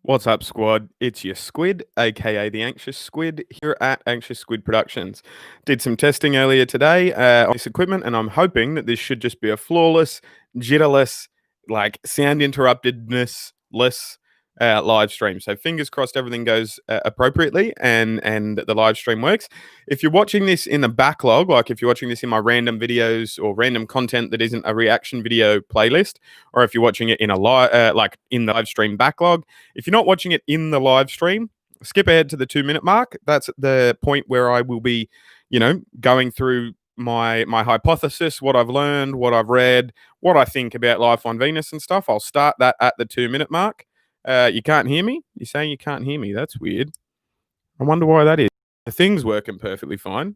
What's up, squad? It's your squid, aka the Anxious Squid, here at Anxious Squid Productions. Did some testing earlier today on this equipment, and I'm hoping that this should just be a flawless, jitterless, like sound interruptedness less live stream. So fingers crossed everything goes appropriately and the live stream works. If you're watching this in the backlog, like if you're watching this in my random videos or random content that isn't a reaction video playlist, or if you're watching it in a like in the live stream backlog. If you're not watching it in the live stream, skip ahead to the 2 minute mark. That's the point where I will be, going through my hypothesis, what I've learned, what I've read, what I think about life on Venus and stuff. I'll start that at the 2 minute mark. You can't hear me? You're saying you can't hear me? That's weird. I wonder why that is. The thing's working perfectly fine.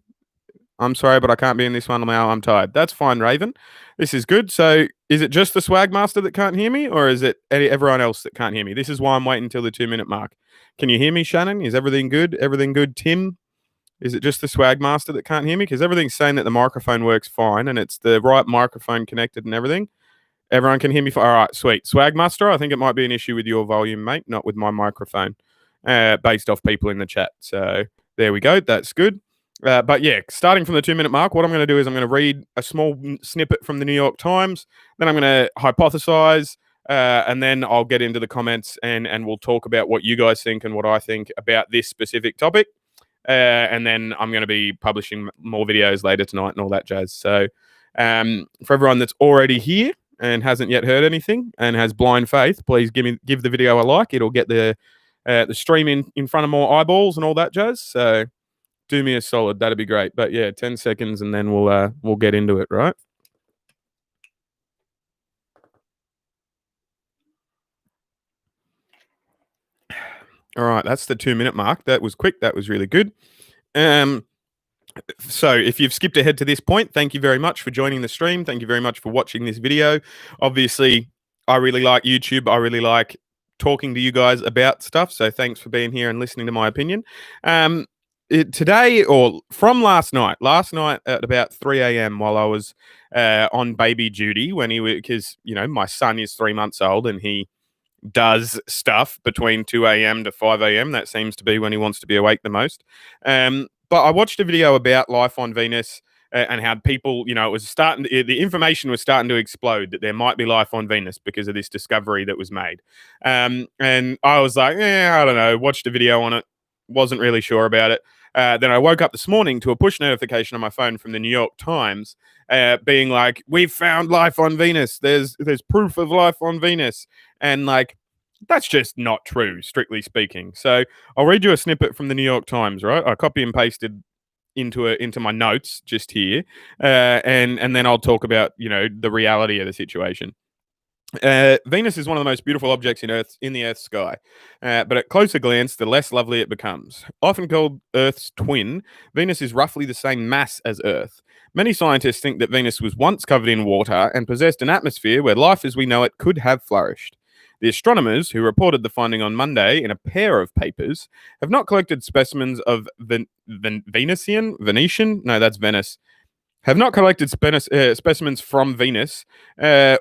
I'm sorry, but I can't be in this one now. I'm tired. That's fine, Raven. This is good. So, is it just the Swag Master that can't hear me, or is it everyone else that can't hear me? This is why I'm waiting until the 2 minute mark. Can you hear me, Shannon? Is everything good? Everything good, Tim? Is it just the Swag Master that can't hear me? Because everything's saying that the microphone works fine and it's the right microphone connected and everything. Everyone can hear me. All right, sweet. Swag Master, I think it might be an issue with your volume, mate, not with my microphone, based off people in the chat. So, there we go. That's good. But yeah, starting from the 2 minute mark, what I'm going to do is I'm going to read a small snippet from the New York Times. Then I'm going to hypothesize, and then I'll get into the comments and we'll talk about what you guys think and what I think about this specific topic. And then I'm going to be publishing more videos later tonight and all that jazz. So for everyone that's already here and hasn't yet heard anything and has blind faith, please give the video a like. It'll get the stream in front of more eyeballs and all that jazz. So do me a solid, that'd be great. But yeah, 10 seconds and then we'll get into it, right? All right, that's the 2 minute mark. That was quick. That was really good. So if you've skipped ahead to this point, thank you very much for joining the stream. Thank you very much for watching this video. Obviously, I really like YouTube. I really like talking to you guys about stuff. So thanks for being here and listening to my opinion. Today or from last night at about 3 a.m. while I was on baby duty because, my son is 3 months old and he does stuff between 2 a.m. to 5 a.m. That seems to be when he wants to be awake the most. But I watched a video about life on Venus and how people, it was the information was starting to explode that there might be life on Venus because of this discovery that was made. And I was like, I don't know, watched a video on it, wasn't really sure about it. Then I woke up this morning to a push notification on my phone from the New York Times being like, we've found life on Venus. There's proof of life on Venus. And like, that's just not true, strictly speaking. So I'll read you a snippet from the New York Times, right? I copy and pasted into my notes just here. And then I'll talk about, the reality of the situation. Venus is one of the most beautiful objects in the Earth's sky, but at closer glance, the less lovely it becomes. Often called Earth's twin, Venus is roughly the same mass as Earth. Many scientists think that Venus was once covered in water and possessed an atmosphere where life as we know it could have flourished. The astronomers, who reported the finding on Monday in a pair of papers, have not collected specimens of Venetian? No, that's Venice. Have not collected specimens from Venus,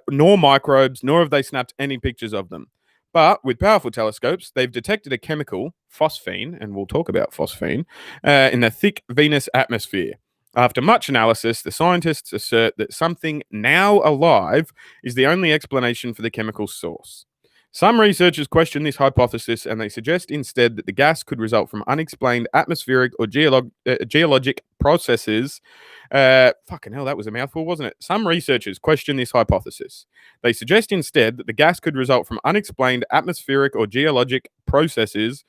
nor microbes, nor have they snapped any pictures of them. But with powerful telescopes, they've detected a chemical, phosphine, and we'll talk about phosphine, in the thick Venus atmosphere. After much analysis, the scientists assert that something now alive is the only explanation for the chemical source. Some researchers question this hypothesis and they suggest instead that the gas could result from unexplained atmospheric or geologic processes. Fucking hell, that was a mouthful, wasn't it? Some researchers question this hypothesis. They suggest instead that the gas could result from unexplained atmospheric or geologic processes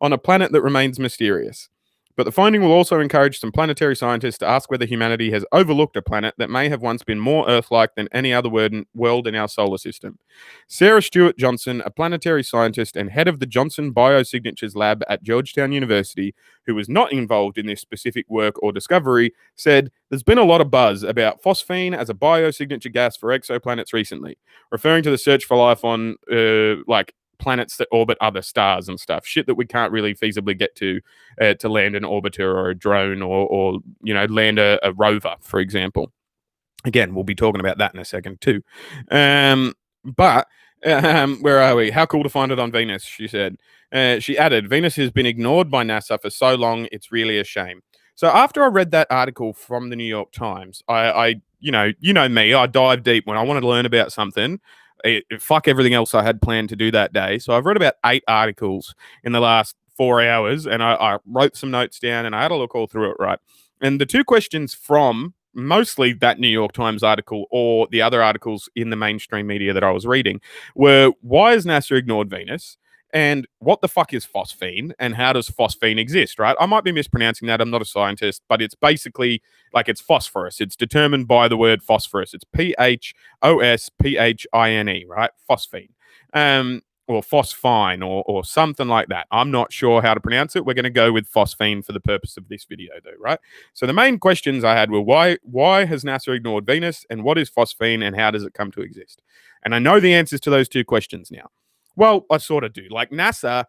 on a planet that remains mysterious. But the finding will also encourage some planetary scientists to ask whether humanity has overlooked a planet that may have once been more Earth-like than any other world in our solar system. Sarah Stewart Johnson, a planetary scientist and head of the Johnson Biosignatures Lab at Georgetown University, who was not involved in this specific work or discovery, said, "There's been a lot of buzz about phosphine as a biosignature gas for exoplanets recently, referring to the search for life on, planets that orbit other stars and stuff, shit that we can't really feasibly get to land an orbiter or a drone or land a rover, for example." Again, we'll be talking about that in a second too. But Where are we? How cool to find it on Venus, she said. She added, Venus has been ignored by NASA for so long, it's really a shame. So after I read that article from the New York Times, you know me, I dive deep when I want to learn about something. Fuck everything else I had planned to do that day. So I've read about 8 articles in the last 4 hours, and I wrote some notes down, and I had a look all through it, right? And the 2 questions from mostly that New York Times article or the other articles in the mainstream media that I was reading were, why has NASA ignored Venus? And what the fuck is phosphine? And how does phosphine exist, right? I might be mispronouncing that. I'm not a scientist, but it's basically like it's phosphorus. It's determined by the word phosphorus. It's Phosphine, right? Phosphine. Or phosphine or something like that. I'm not sure how to pronounce it. We're going to go with phosphine for the purpose of this video, though, right? So the main questions I had were, why has NASA ignored Venus, and what is phosphine, and how does it come to exist? And I know the answers to those 2 questions now. Well, I sort of do. Like NASA,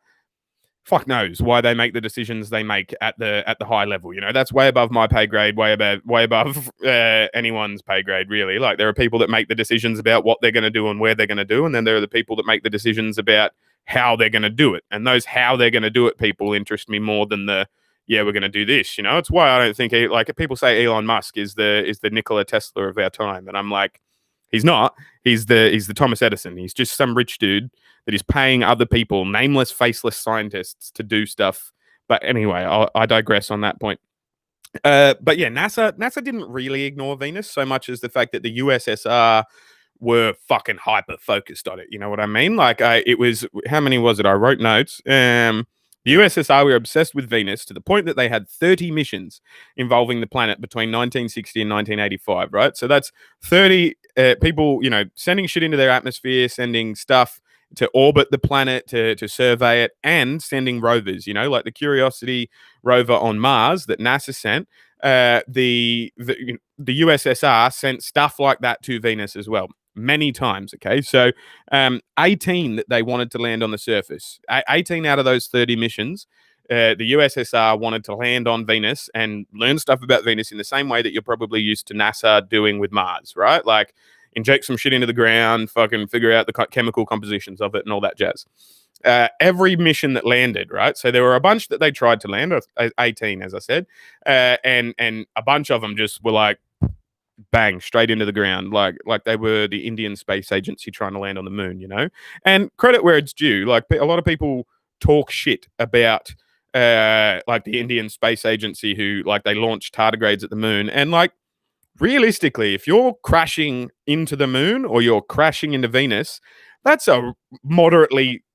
fuck knows why they make the decisions they make at the high level. You know, that's way above my pay grade, way above anyone's pay grade, really. Like there are people that make the decisions about what they're going to do and where they're going to do, and then there are the people that make the decisions about how they're going to do it. And those how they're going to do it people interest me more than the we're going to do this. You know, it's why I don't think like people say Elon Musk is the Nikola Tesla of our time, and I'm like, he's not. He's the Thomas Edison. He's just some rich dude that is paying other people, nameless, faceless scientists, to do stuff. But anyway, I digress on that point. But yeah, NASA didn't really ignore Venus so much as the fact that the USSR were fucking hyper focused on it. You know what I mean? Like, it was, how many was it? I wrote notes. The USSR were obsessed with Venus to the point that they had 30 missions involving the planet between 1960 and 1985, right? So that's 30 people, you know, sending shit into their atmosphere, sending stuff to orbit the planet, to survey it, and sending rovers, you know, like the Curiosity rover on Mars that NASA sent. The USSR sent stuff like that to Venus as well, many times. Okay, so 18 that they wanted to land on the surface. 18 out of those 30 missions, the USSR wanted to land on Venus and learn stuff about Venus in the same way that you're probably used to NASA doing with Mars, right? Like inject some shit into the ground, fucking figure out the chemical compositions of it and all that jazz. Every mission that landed, right? So there were a bunch that they tried to land, 18, as I said, and a bunch of them just were like, bang, straight into the ground, like they were the Indian Space Agency trying to land on the moon, you know? And credit where it's due, like a lot of people talk shit about like the Indian Space Agency who, like, they launched tardigrades at the moon, and like, realistically, if you're crashing into the moon or you're crashing into Venus, that's a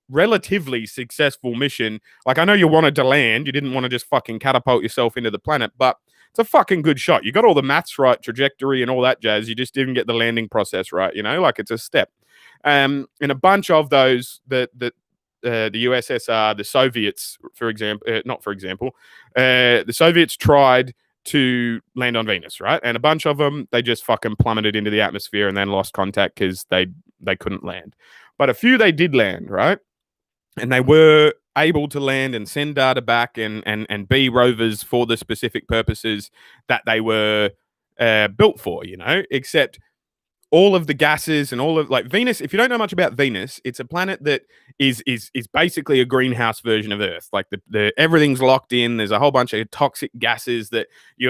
relatively successful mission. Like, I know you wanted to land, you didn't want to just fucking catapult yourself into the planet, but it's a fucking good shot. You got all the maths right, trajectory and all that jazz. You just didn't get the landing process right, you know? Like, it's a step. And a bunch of those that the USSR, the Soviets, for example, the Soviets tried to land on Venus, right? And a bunch of them, they just fucking plummeted into the atmosphere and then lost contact because they couldn't land. But a few they did land, right? And they were able to land and send data back and be rovers for the specific purposes that they were built for, you know, except all of the gases and all of, like, Venus, if you don't know much about Venus, it's a planet that is basically a greenhouse version of Earth. Like the everything's locked in. There's a whole bunch of toxic gases that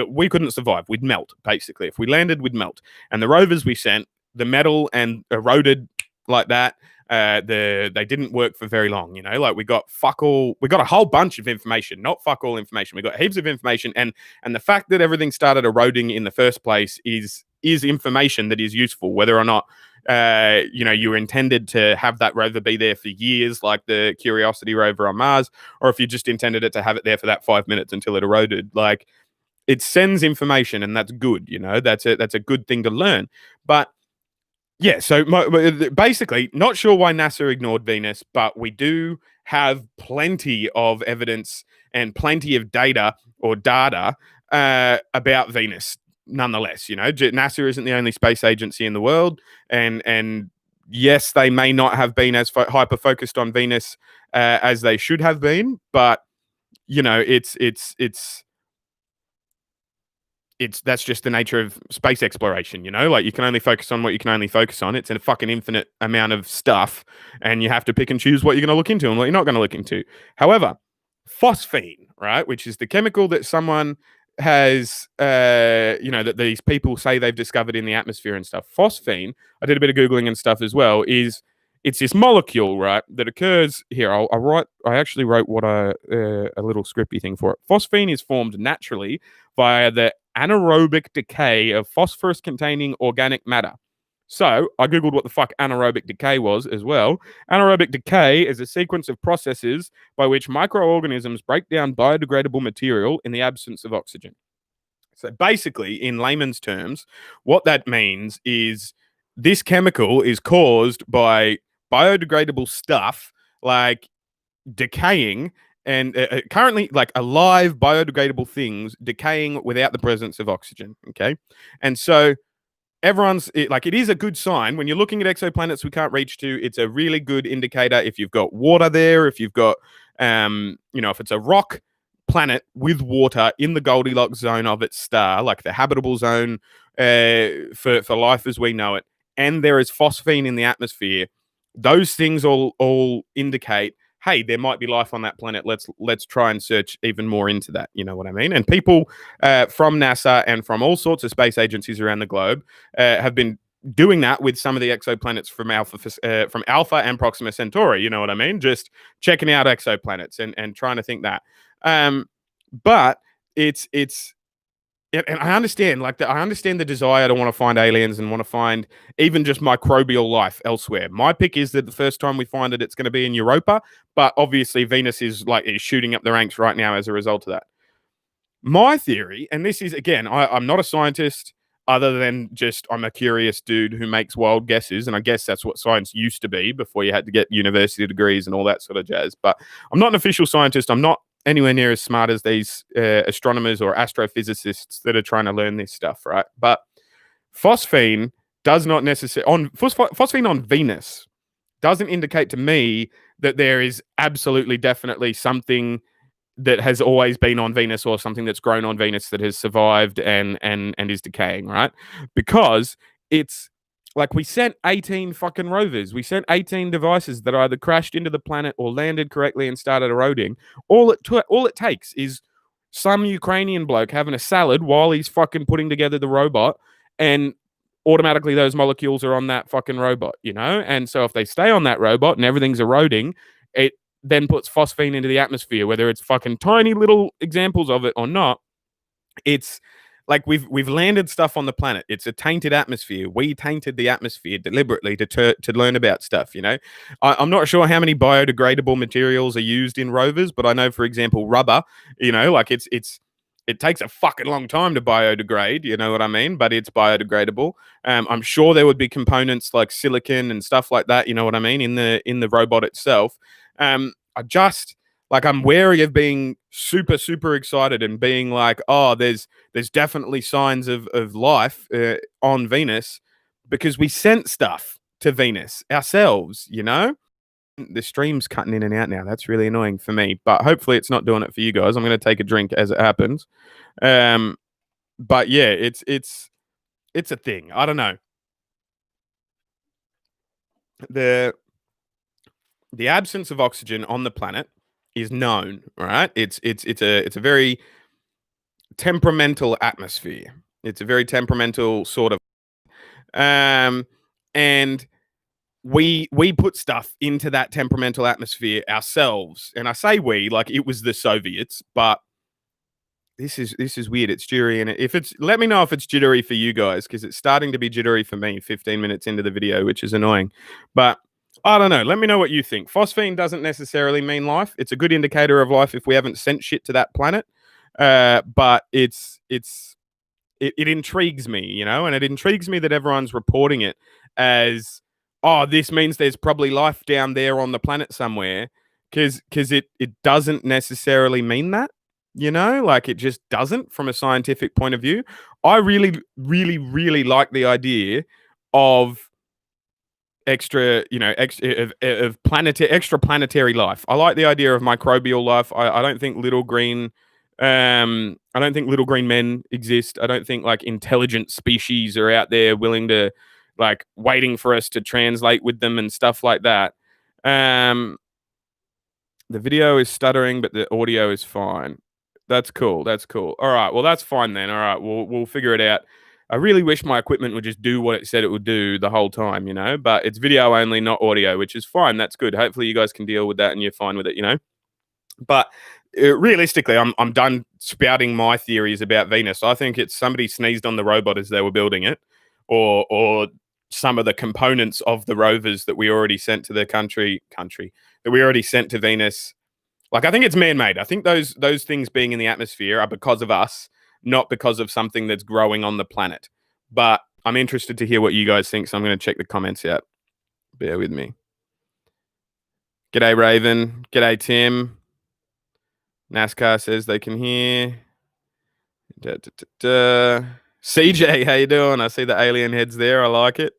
we couldn't survive. We'd melt, basically. If we landed, we'd melt. And the rovers we sent, the metal and eroded like that. They didn't work for very long, you know. Like, we got a whole bunch of information, not fuck all information. We got heaps of information, and the fact that everything started eroding in the first place is information that is useful, whether or not you were intended to have that rover be there for years, like the Curiosity rover on Mars, or if you just intended it to have it there for that 5 minutes until it eroded. Like, it sends information, and that's good, you know. That's a good thing to learn. But yeah, so basically, not sure why NASA ignored Venus, but we do have plenty of evidence and plenty of data about Venus. Nonetheless, you know, NASA isn't the only space agency in the world, and yes, they may not have been as hyper focused on Venus as they should have been, but you know, it's that's just the nature of space exploration, like you can only focus on what you can only focus on. It's a fucking infinite amount of stuff, and you have to pick and choose what you're going to look into and what you're not going to look into. However, phosphine, right, which is the chemical that someone has, that these people say they've discovered in the atmosphere and stuff. Phosphine, I did a bit of Googling and stuff as well, it's this molecule, right, that occurs here. I actually wrote a little scripty thing for it. Phosphine is formed naturally via the anaerobic decay of phosphorus containing organic matter. So I Googled what the fuck anaerobic decay was as well. Anaerobic decay is a sequence of processes by which microorganisms break down biodegradable material in the absence of oxygen. So basically, in layman's terms, what that means is this chemical is caused by biodegradable stuff like decaying and currently like alive biodegradable things decaying without the presence of oxygen. Okay. And so it is a good sign when you're looking at exoplanets we can't reach to. It's a really good indicator if you've got water there, if you've got, if it's a rock planet with water in the Goldilocks zone of its star, like the habitable zone for life as we know it, and there is phosphine in the atmosphere. Those things all indicate, hey, there might be life on that planet. Let's try and search even more into that. You know what I mean? And people from NASA and from all sorts of space agencies around the globe have been doing that with some of the exoplanets from Alpha and Proxima Centauri. You know what I mean? Just checking out exoplanets and trying to think that. But it's and I understand, I understand the desire to want to find aliens and want to find even just microbial life elsewhere. My pick is that the first time we find it, it's going to be in Europa, but obviously Venus is shooting up the ranks right now as a result of that. My theory, and this is again, I'm not a scientist, other than just I'm a curious dude who makes wild guesses, and I guess that's what science used to be before you had to get university degrees and all that sort of jazz. But I'm not an official scientist. I'm not anywhere near as smart as these astronomers or astrophysicists that are trying to learn this stuff, right? But phosphine does not necessarily phosphine on Venus doesn't indicate to me that there is absolutely definitely something that has always been on Venus or something that's grown on Venus that has survived and is decaying, right? Because it's like we sent 18 fucking rovers. We sent 18 devices that either crashed into the planet or landed correctly and started eroding. All it takes is some Ukrainian bloke having a salad while he's fucking putting together the robot, and automatically those molecules are on that fucking robot, And so if they stay on that robot and everything's eroding, it then puts phosphine into the atmosphere, whether it's fucking tiny little examples of it or not. It's like we've landed stuff on the planet. It's a tainted atmosphere. We tainted the atmosphere deliberately to learn about stuff. I'm not sure how many biodegradable materials are used in rovers, but I know, for example, rubber. It takes a fucking long time to biodegrade. You know what I mean? But it's biodegradable. I'm sure there would be components like silicon and stuff like that. You know what I mean? In the robot itself. I'm wary of being super, super excited and being like, oh, there's definitely signs of life on Venus because we sent stuff to Venus ourselves, The stream's cutting in and out now. That's really annoying for me, but hopefully it's not doing it for you guys. I'm going to take a drink as it happens. But yeah, it's a thing. I don't know. The absence of oxygen on the planet is known, right? It's a very temperamental atmosphere. It's a very temperamental sort of, and we put stuff into that temperamental atmosphere ourselves. And I say we, like it was the Soviets, but this is weird. It's jittery, and let me know if it's jittery for you guys, because it's starting to be jittery for me 15 minutes into the video, which is annoying. But I don't know. Let me know what you think. Phosphine doesn't necessarily mean life. It's a good indicator of life if we haven't sent shit to that planet. But it intrigues me, and it intrigues me that everyone's reporting it as, oh, this means there's probably life down there on the planet somewhere, because it doesn't necessarily mean that. It just doesn't from a scientific point of view. I really, really, really like the idea of extraplanetary life. I like the idea of microbial life. I don't think little green I don't think little green men exist. I don't think like intelligent species are out there willing to like waiting for us to translate with them and stuff like that. Um, the video is stuttering, but the audio is fine. That's cool. That's cool. All right. Well, that's fine then. All right. We'll figure it out. I really wish my equipment would just do what it said it would do the whole time, but it's video only, not audio, which is fine. That's good. Hopefully you guys can deal with that and you're fine with it. But realistically, I'm done spouting my theories about Venus. I think it's somebody sneezed on the robot as they were building it, or some of the components of the rovers that we already sent to the country that we already sent to Venus. Like, I think it's man-made. I think those things being in the atmosphere are because of us, not because of something that's growing on the planet. But I'm interested to hear what you guys think, so I'm going to check the comments out. Bear with me. G'day, Raven. G'day, Tim. NASCAR says they can hear. CJ, how you doing? I see the alien heads there. I like it.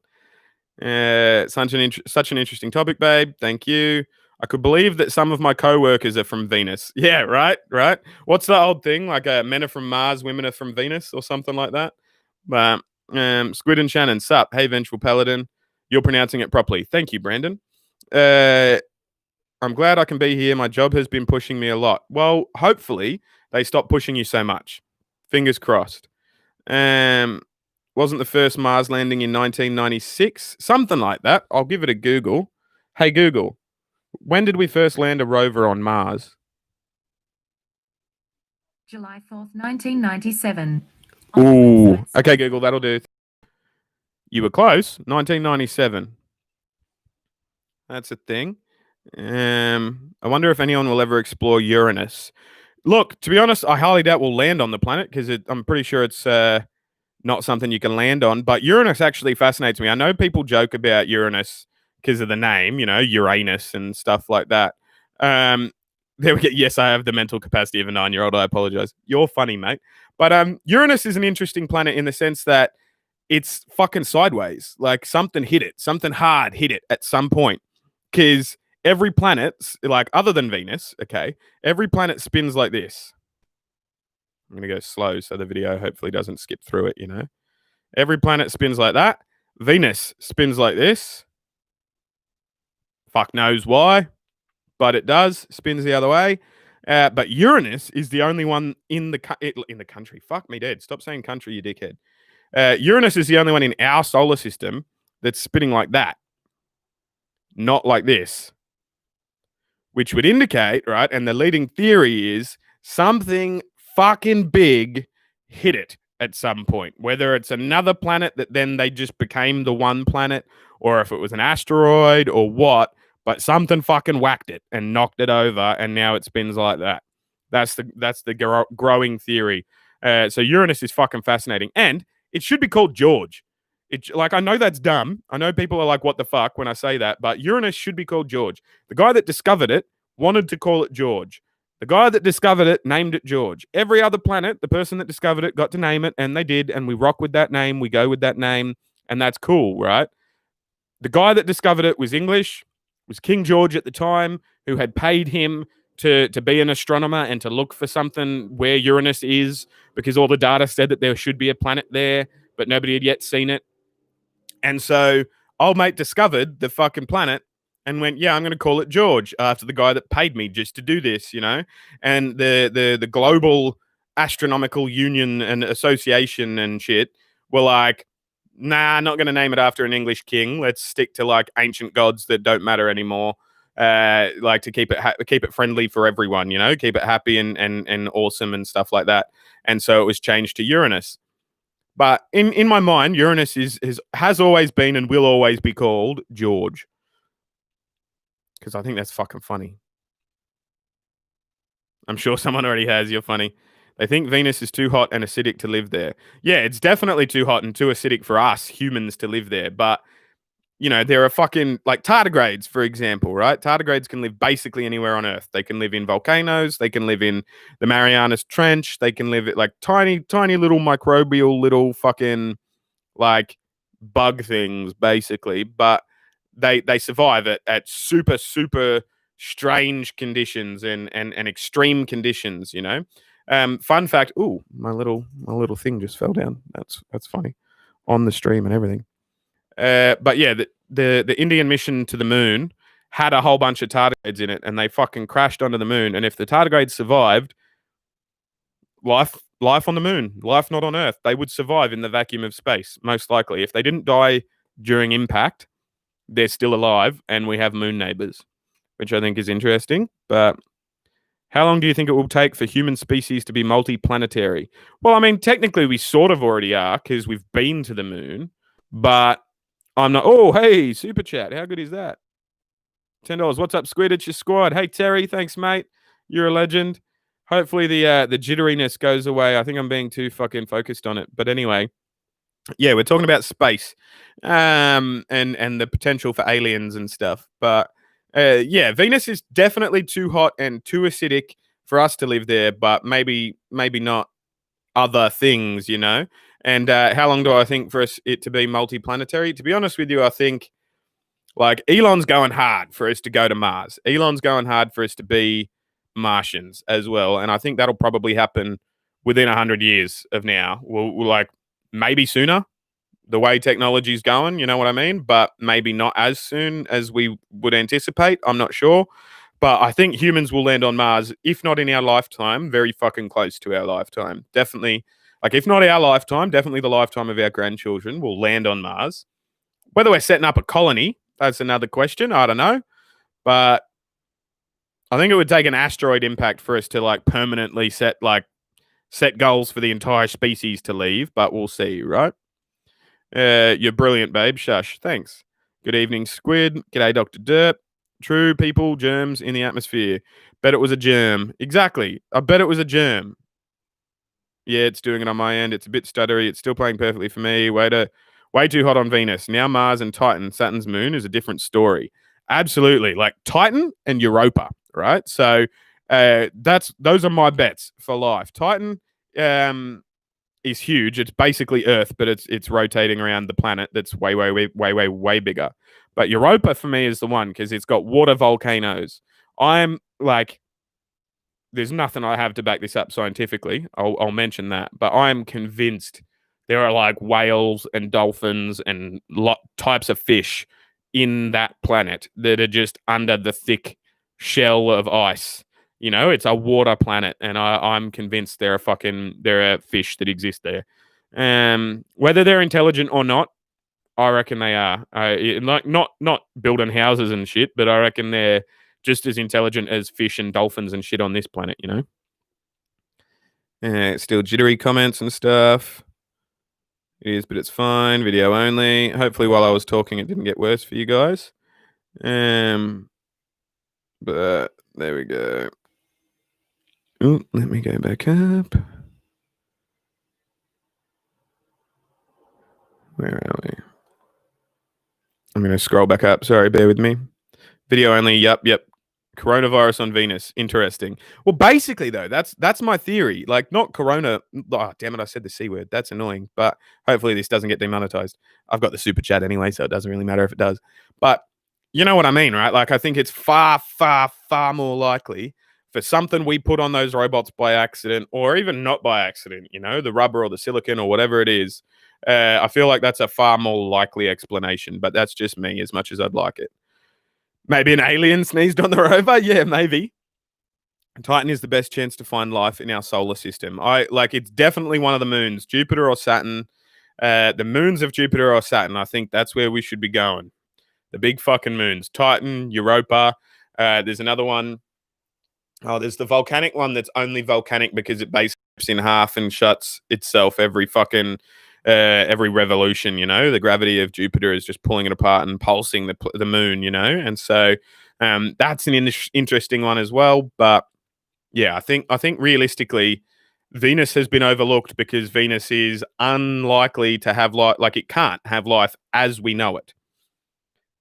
Such an interesting topic, babe. Thank you. I could believe that some of my co-workers are from Venus. Yeah, right. What's the old thing? Like men are from Mars, women are from Venus or something like that. But Squid and Shannon, sup? Hey, Vengeful Paladin. You're pronouncing it properly. Thank you, Brandon. I'm glad I can be here. My job has been pushing me a lot. Well, hopefully they stop pushing you so much. Fingers crossed. Wasn't the first Mars landing in 1996? Something like that. I'll give it a Google. Hey, Google, when did we first land a rover on Mars? July 4th, 1997. Ooh. Okay, Google, that'll do. You were close. 1997. That's a thing. I wonder if anyone will ever explore Uranus. Look, to be honest, I highly doubt we'll land on the planet because I'm pretty sure it's not something you can land on. But Uranus actually fascinates me. I know people joke about Uranus because of the name, Uranus and stuff like that. There we go. Yes, I have the mental capacity of a 9-year-old. I apologize. You're funny, mate. But Uranus is an interesting planet in the sense that it's fucking sideways. Like something hit it. Something hard hit it at some point. Because every planet, like other than Venus, okay, every planet spins like this. I'm going to go slow so the video hopefully doesn't skip through it, Every planet spins like that. Venus spins like this. Fuck knows why, but it does. Spins the other way. But Uranus is the only one in the country. Fuck me dead. Stop saying country, you dickhead. Uranus is the only one in our solar system that's spinning like that. Not like this. Which would indicate, right? And the leading theory is something fucking big hit it at some point. Whether it's another planet that then they just became the one planet, or if it was an asteroid or what, but something fucking whacked it and knocked it over, and now it spins like that. That's the growing theory. So Uranus is fucking fascinating, and it should be called George. I know that's dumb. I know people are like, what the fuck when I say that, but Uranus should be called George. The guy that discovered it wanted to call it George. The guy that discovered it named it George. Every other planet, the person that discovered it got to name it, and they did, and we rock with that name. We go with that name, and that's cool, right? The guy that discovered it was English, was King George at the time, who had paid him to be an astronomer and to look for something where Uranus is, because all the data said that there should be a planet there, but nobody had yet seen it. And so old mate discovered the fucking planet and went, yeah, I'm going to call it George after the guy that paid me just to do this, And the global astronomical union and association and shit were like, nah, not going to name it after an English king. Let's stick to like ancient gods that don't matter anymore. Like to keep it friendly for everyone, keep it happy and awesome and stuff like that. And so it was changed to Uranus. But in my mind, Uranus has always been and will always be called George. Because I think that's fucking funny. I'm sure someone already has. You're funny. They think Venus is too hot and acidic to live there. Yeah, it's definitely too hot and too acidic for us humans to live there. But, there are fucking, like tardigrades, for example, right? Tardigrades can live basically anywhere on Earth. They can live in volcanoes. They can live in the Marianas Trench. They can live at like tiny, tiny little microbial little fucking like bug things, basically. But they survive at super, super strange conditions and extreme conditions, Fun fact. Ooh, my little thing just fell down. That's funny on the stream and everything. But yeah, the Indian mission to the moon had a whole bunch of tardigrades in it, and they fucking crashed onto the moon. And if the tardigrades survived, life on the moon, life not on Earth, they would survive in the vacuum of space, most likely. If they didn't die during impact, they're still alive, and we have moon neighbors, which I think is interesting. But how long do you think it will take for human species to be multiplanetary? Well, I mean, technically, we sort of already are because we've been to the moon, but I'm not. Oh, hey, super chat. How good is that? $10. What's up, Squid? It's your squad. Hey, Terry. Thanks, mate. You're a legend. Hopefully the jitteriness goes away. I think I'm being too fucking focused on it. But anyway, yeah, we're talking about space, and the potential for aliens and stuff. But yeah, Venus is definitely too hot and too acidic for us to live there. But maybe not other things, you know. And how long do I think for it to be multiplanetary? To be honest with you, I think like Elon's going hard for us to go to Mars. Elon's going hard for us to be Martians as well, and I think that'll probably happen within 100 years of now. We'll like maybe sooner. The way technology's going, you know what I mean? But maybe not as soon as we would anticipate. I'm not sure. But I think humans will land on Mars, if not in our lifetime, very fucking close to our lifetime. Definitely, like if not our lifetime, definitely the lifetime of our grandchildren will land on Mars. Whether we're setting up a colony, that's another question. I don't know. But I think it would take an asteroid impact for us to like permanently set goals for the entire species to leave. But we'll see, right? You're brilliant, babe. Shush. Thanks. Good evening, Squid. G'day, Dr. Derp. True people, germs in the atmosphere. Bet it was a germ. Exactly. I bet it was a germ. Yeah, it's doing it on my end. It's a bit stuttery. It's still playing perfectly for me. Way too hot on Venus. Now Mars and Titan, Saturn's moon, is a different story. Absolutely. Like Titan and Europa, right? So those are my bets for life. Titan is huge. It's basically Earth, but it's rotating around the planet that's way bigger. But Europa for me is the one because it's got water volcanoes. I'm like, there's nothing I have to back this up scientifically. I'll mention that, but I'm convinced there are like whales and dolphins and types of fish in that planet that are just under the thick shell of ice. You know, it's a water planet, and I'm convinced there are fish that exist there. Whether they're intelligent or not, I reckon they are. Like not building houses and shit, but I reckon they're just as intelligent as fish and dolphins and shit on this planet. You know. Still jittery comments and stuff. It is, but it's fine. Video only. Hopefully, while I was talking, it didn't get worse for you guys. But there we go. Oh, let me go back up. Where are we? I'm going to scroll back up. Sorry, bear with me. Video only. Yep. Coronavirus on Venus. Interesting. Well, basically, though, that's my theory. Like, not corona. Oh, damn it! I said the C word. That's annoying. But hopefully, this doesn't get demonetized. I've got the super chat anyway, so it doesn't really matter if it does. But you know what I mean, right? Like, I think it's far more likely for something we put on those robots by accident, or even not by accident. You know, the rubber or the silicon or whatever it is. I feel like that's a far more likely explanation. But that's just me, as much as I'd like it. Maybe an alien sneezed on the rover? Yeah, maybe. Titan is the best chance to find life in our solar system. It's definitely one of the moons, Jupiter or Saturn. The moons of Jupiter or Saturn, I think that's where we should be going. The big fucking moons. Titan, Europa. There's another one. Oh, there's the volcanic one that's only volcanic because it basically splits in half and shuts itself every revolution, you know. The gravity of Jupiter is just pulling it apart and pulsing the moon, you know. And so that's an interesting one as well. But yeah, I think realistically, Venus has been overlooked because Venus is unlikely to have life. Like, it can't have life as we know it.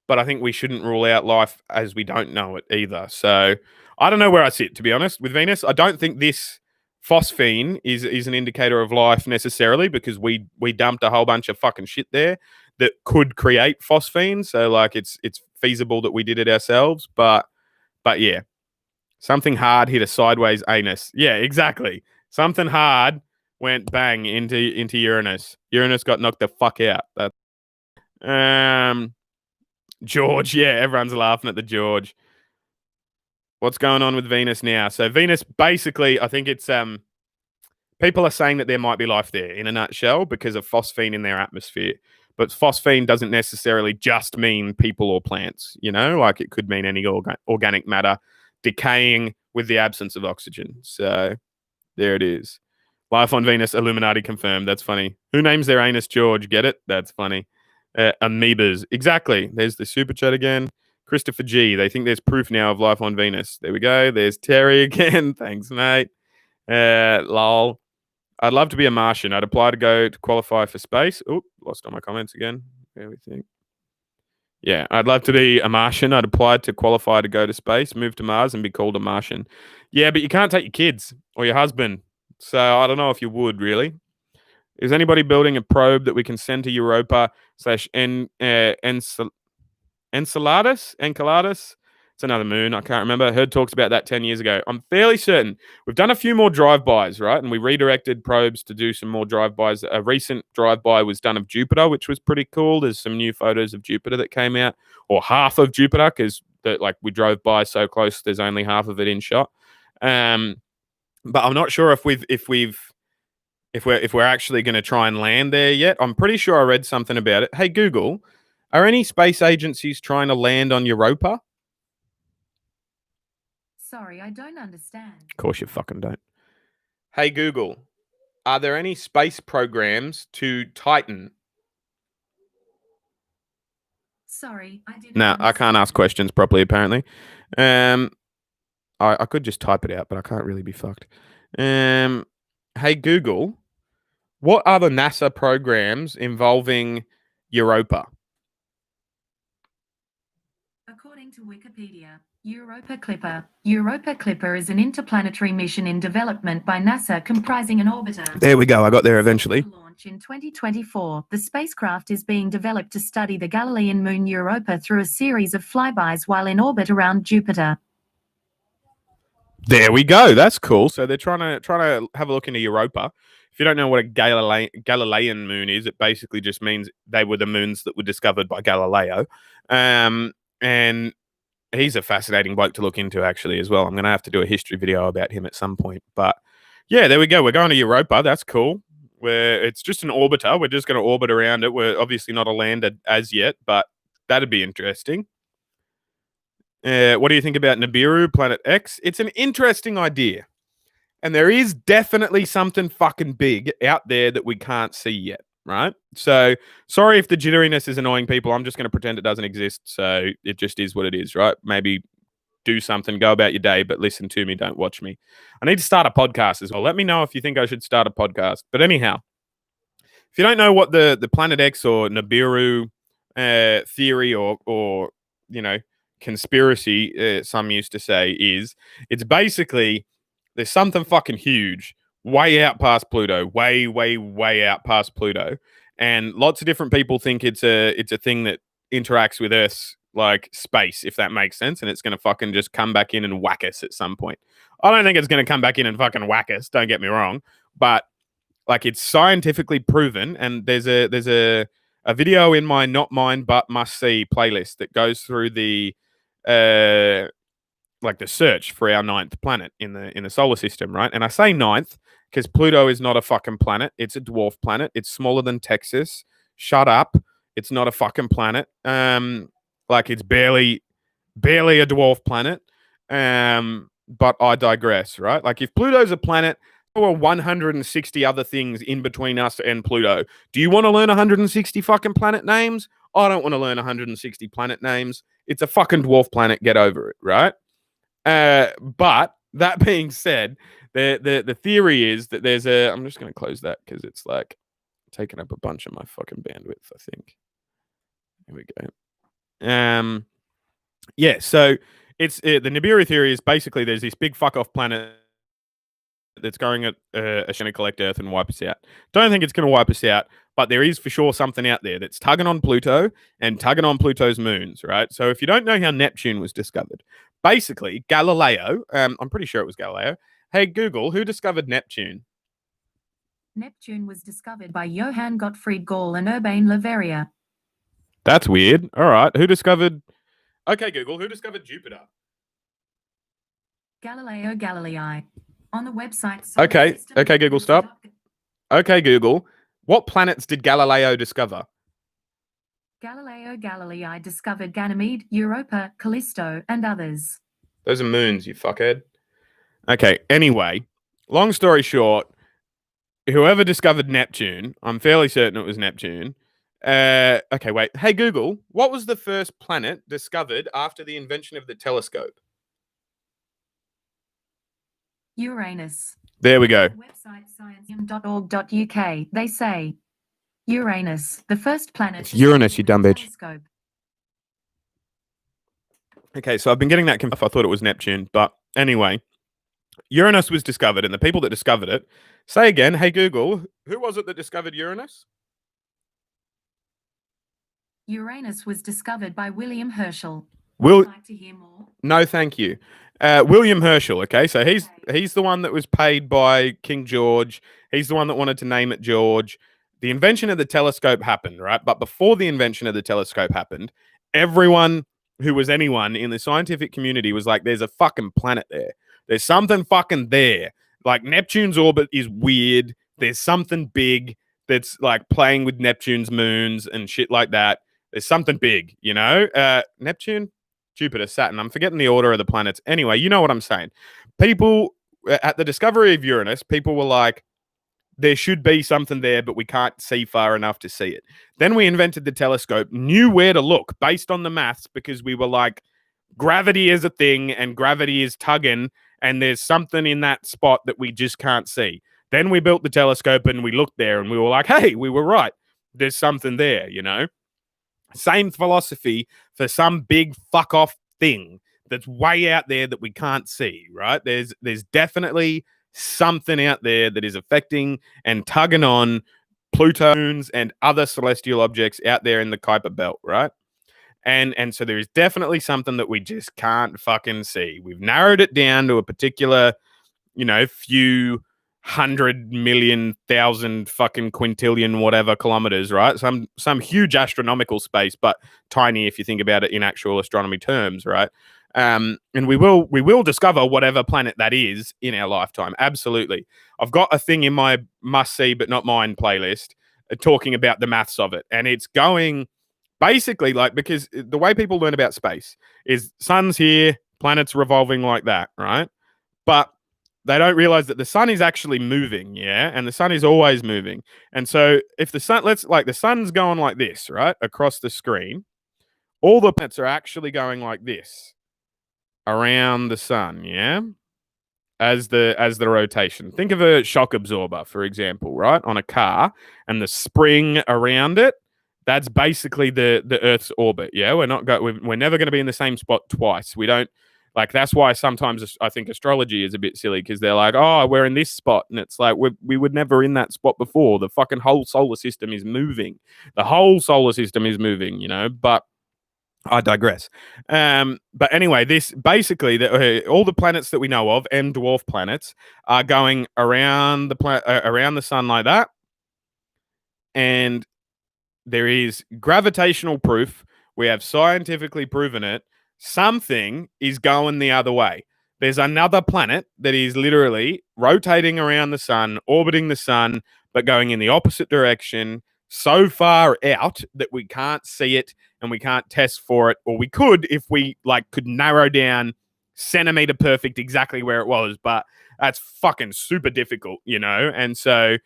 But I think we shouldn't rule out life as we don't know it either. So I don't know where I sit, to be honest, with Venus. I don't think this phosphine is an indicator of life necessarily, because we dumped a whole bunch of fucking shit there that could create phosphine. So like it's feasible that we did it ourselves, but yeah, something hard hit a sideways anus. Yeah, exactly. Something hard went bang into Uranus. Uranus got knocked the fuck out. George, yeah, everyone's laughing at the George. What's going on with Venus now? So Venus, basically, I think it's people are saying that there might be life there in a nutshell because of phosphine in their atmosphere. But phosphine doesn't necessarily just mean people or plants, like it could mean any organic matter decaying with the absence of oxygen. So there it is. Life on Venus, Illuminati confirmed. That's funny. Who names their anus George? Get it? That's funny. Amoebas. Exactly. There's the super chat again. Christopher G. They think there's proof now of life on Venus. There we go. There's Terry again. Thanks, mate. Lol. I'd love to be a Martian. I'd apply to go to qualify for space. Oop, lost all my comments again. There we think. Yeah, I'd love to be a Martian. I'd apply to qualify to go to space, move to Mars, and be called a Martian. Yeah, but you can't take your kids or your husband. So I don't know if you would, really. Is anybody building a probe that we can send to Europa /Enceladus? Enceladus? It's another moon. I can't remember. I heard talks about that 10 years ago. I'm fairly certain. We've done a few more drive-bys, right? And we redirected probes to do some more drive-bys. A recent drive-by was done of Jupiter, which was pretty cool. There's some new photos of Jupiter that came out, or half of Jupiter, because we drove by so close, there's only half of it in shot. But I'm not sure if we're actually going to try and land there yet. I'm pretty sure I read something about it. Hey, Google, are any space agencies trying to land on Europa? Sorry, I don't understand. Of course you fucking don't. Hey, Google, are there any space programs to Titan? Sorry, I didn't. No, I can't ask questions properly, apparently. I could just type it out, but I can't really be fucked. Hey, Google, what are the NASA programs involving Europa? According to Wikipedia, Europa Clipper is an interplanetary mission in development by NASA comprising an orbiter. There we go. I got there eventually. Launch in 2024. The spacecraft is being developed to study the Galilean moon Europa through a series of flybys while in orbit around Jupiter. There we go. That's cool. So they're trying to have a look into Europa. If you don't know what a Galilean moon is, it basically just means they were the moons that were discovered by Galileo. And he's a fascinating bloke to look into, actually, as well. I'm going to have to do a history video about him at some point. But yeah, there we go. We're going to Europa. That's cool. It's just an orbiter. We're just going to orbit around it. We're obviously not a lander as yet, but that'd be interesting. What do you think about Nibiru, Planet X? It's an interesting idea. And there is definitely something fucking big out there that we can't see yet, right? So, sorry if the jitteriness is annoying people. I'm just going to pretend it doesn't exist. So, it just is what it is, right? Maybe do something, go about your day, but listen to me, don't watch me. I need to start a podcast as well. Let me know if you think I should start a podcast. But anyhow, if you don't know what the Planet X or Nibiru theory or conspiracy, some used to say, is it's basically there's something fucking huge way out past Pluto, way out past Pluto, and lots of different people think it's a thing that interacts with Earth's like space, if that makes sense, and it's going to fucking just come back in and whack us at some point. I don't think it's going to come back in and fucking whack us, don't get me wrong, but like it's scientifically proven, and there's a video in my Not Mine But Must See playlist that goes through the the search for our ninth planet in the solar system, right? And I say ninth because Pluto is not a fucking planet. It's a dwarf planet. It's smaller than Texas. Shut up. It's not a fucking planet. It's barely a dwarf planet. But I digress, right? Like if Pluto's a planet, there are 160 other things in between us and Pluto. Do you want to learn 160 fucking planet names? I don't want to learn 160 planet names. It's a fucking dwarf planet. Get over it, right? But that being said, the theory is that there's a. I'm just going to close that because it's like taking up a bunch of my fucking bandwidth, I think. Here we go. Yeah. So it's the Nibiru theory is basically there's this big fuck off planet that's going at to collect Earth and wipe us out. Don't think it's going to wipe us out, but there is for sure something out there that's tugging on Pluto and tugging on Pluto's moons, right? So if you don't know how Neptune was discovered, basically Galileo, I'm pretty sure it was Galileo, Hey Google, who discovered Neptune? Neptune was discovered by Johann Gottfried Gall and Urbain Leverrier. That's weird. All right, who discovered? Okay, Google, who discovered Jupiter? Galileo Galilei. On the website. Okay, Google, stop. Okay, Google, what planets did Galileo discover? Galileo Galilei discovered Ganymede, Europa, Callisto, and others. Those are moons, you fuckhead. Okay, anyway, long story short, whoever discovered Neptune, I'm fairly certain it was Neptune. Okay, wait. Hey, Google, what was the first planet discovered after the invention of the telescope? Uranus. There we go. Website science.org.uk. They say Uranus, the first planet. It's Uranus, you dumb bitch. Telescope. Okay, so I've been getting that confused. I thought it was Neptune, but anyway, Uranus was discovered, and the people that discovered it, say again, hey Google, who was it that discovered Uranus? Uranus was discovered by William Herschel. Will Would you like to hear more? No, thank you. William Herschel. Okay, so he's the one that was paid by King George. He's the one that wanted to name it George. The invention of the telescope happened, right? But before the invention of the telescope happened, everyone who was anyone in the scientific community was like, "There's a fucking planet there. There's something fucking there. Like Neptune's orbit is weird. There's something big that's like playing with Neptune's moons and shit like that. There's something big, you know? Neptune, Jupiter, Saturn. I'm forgetting the order of the planets. Anyway, you know what I'm saying. People, at the discovery of Uranus, people were like, there should be something there, but we can't see far enough to see it. Then we invented the telescope, knew where to look based on the maths, because we were like, gravity is a thing and gravity is tugging, and there's something in that spot that we just can't see. Then we built the telescope and we looked there and we were like, hey, we were right. There's something there, you know? Same philosophy for some big fuck off thing that's way out there that we can't see, right? There's definitely something out there that is affecting and tugging on Pluto's and other celestial objects out there in the Kuiper Belt, right? And so there is definitely something that we just can't fucking see. We've narrowed it down to a particular, few 100,000,000 fucking quintillion whatever kilometers, right? Some huge astronomical space, but tiny if you think about it in actual astronomy terms, right? And we will discover whatever planet that is in our lifetime. Absolutely. I've got a thing in my must see but not mine playlist talking about the maths of it, and it's going basically like, because the way people learn about space is sun's here, planets revolving like that, right? But they don't realize that the sun is actually moving, yeah? And the sun is always moving. And so if the sun's going like this, right, across the screen, all the planets are actually going like this around the sun, yeah? As the rotation. Think of a shock absorber, for example, right, on a car, and the spring around it. That's basically the Earth's orbit. Yeah, we're never going to be in the same spot twice. We don't like. That's why sometimes I think astrology is a bit silly, because they're like, oh, we're in this spot, and it's like we were never in that spot before. The fucking whole solar system is moving. The whole solar system is moving. But I digress. But anyway, this basically all the planets that we know of, M dwarf planets, are going around around the sun like that, and there is gravitational proof. We have scientifically proven it. Something is going the other way. There's another planet that is literally rotating around the sun, orbiting the sun, but going in the opposite direction, so far out that we can't see it and we can't test for it. Or we could if we could narrow down centimeter perfect exactly where it was, but that's fucking super difficult, And so,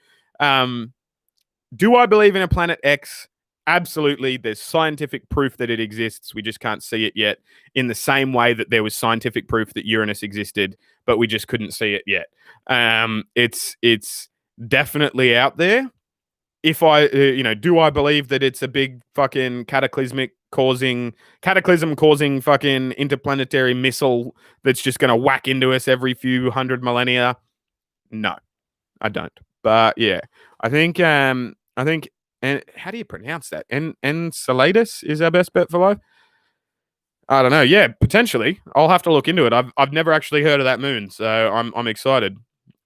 do I believe in a planet X? Absolutely. There's scientific proof that it exists. We just can't see it yet, in the same way that there was scientific proof that Uranus existed, but we just couldn't see it yet. It's definitely out there. If do I believe that it's a big fucking cataclysm causing fucking interplanetary missile that's just going to whack into us every few hundred millennia? No, I don't. But yeah, I think, and how do you pronounce that? Enceladus is our best bet for life? I don't know. Yeah, potentially. I'll have to look into it. I've never actually heard of that moon, so I'm excited.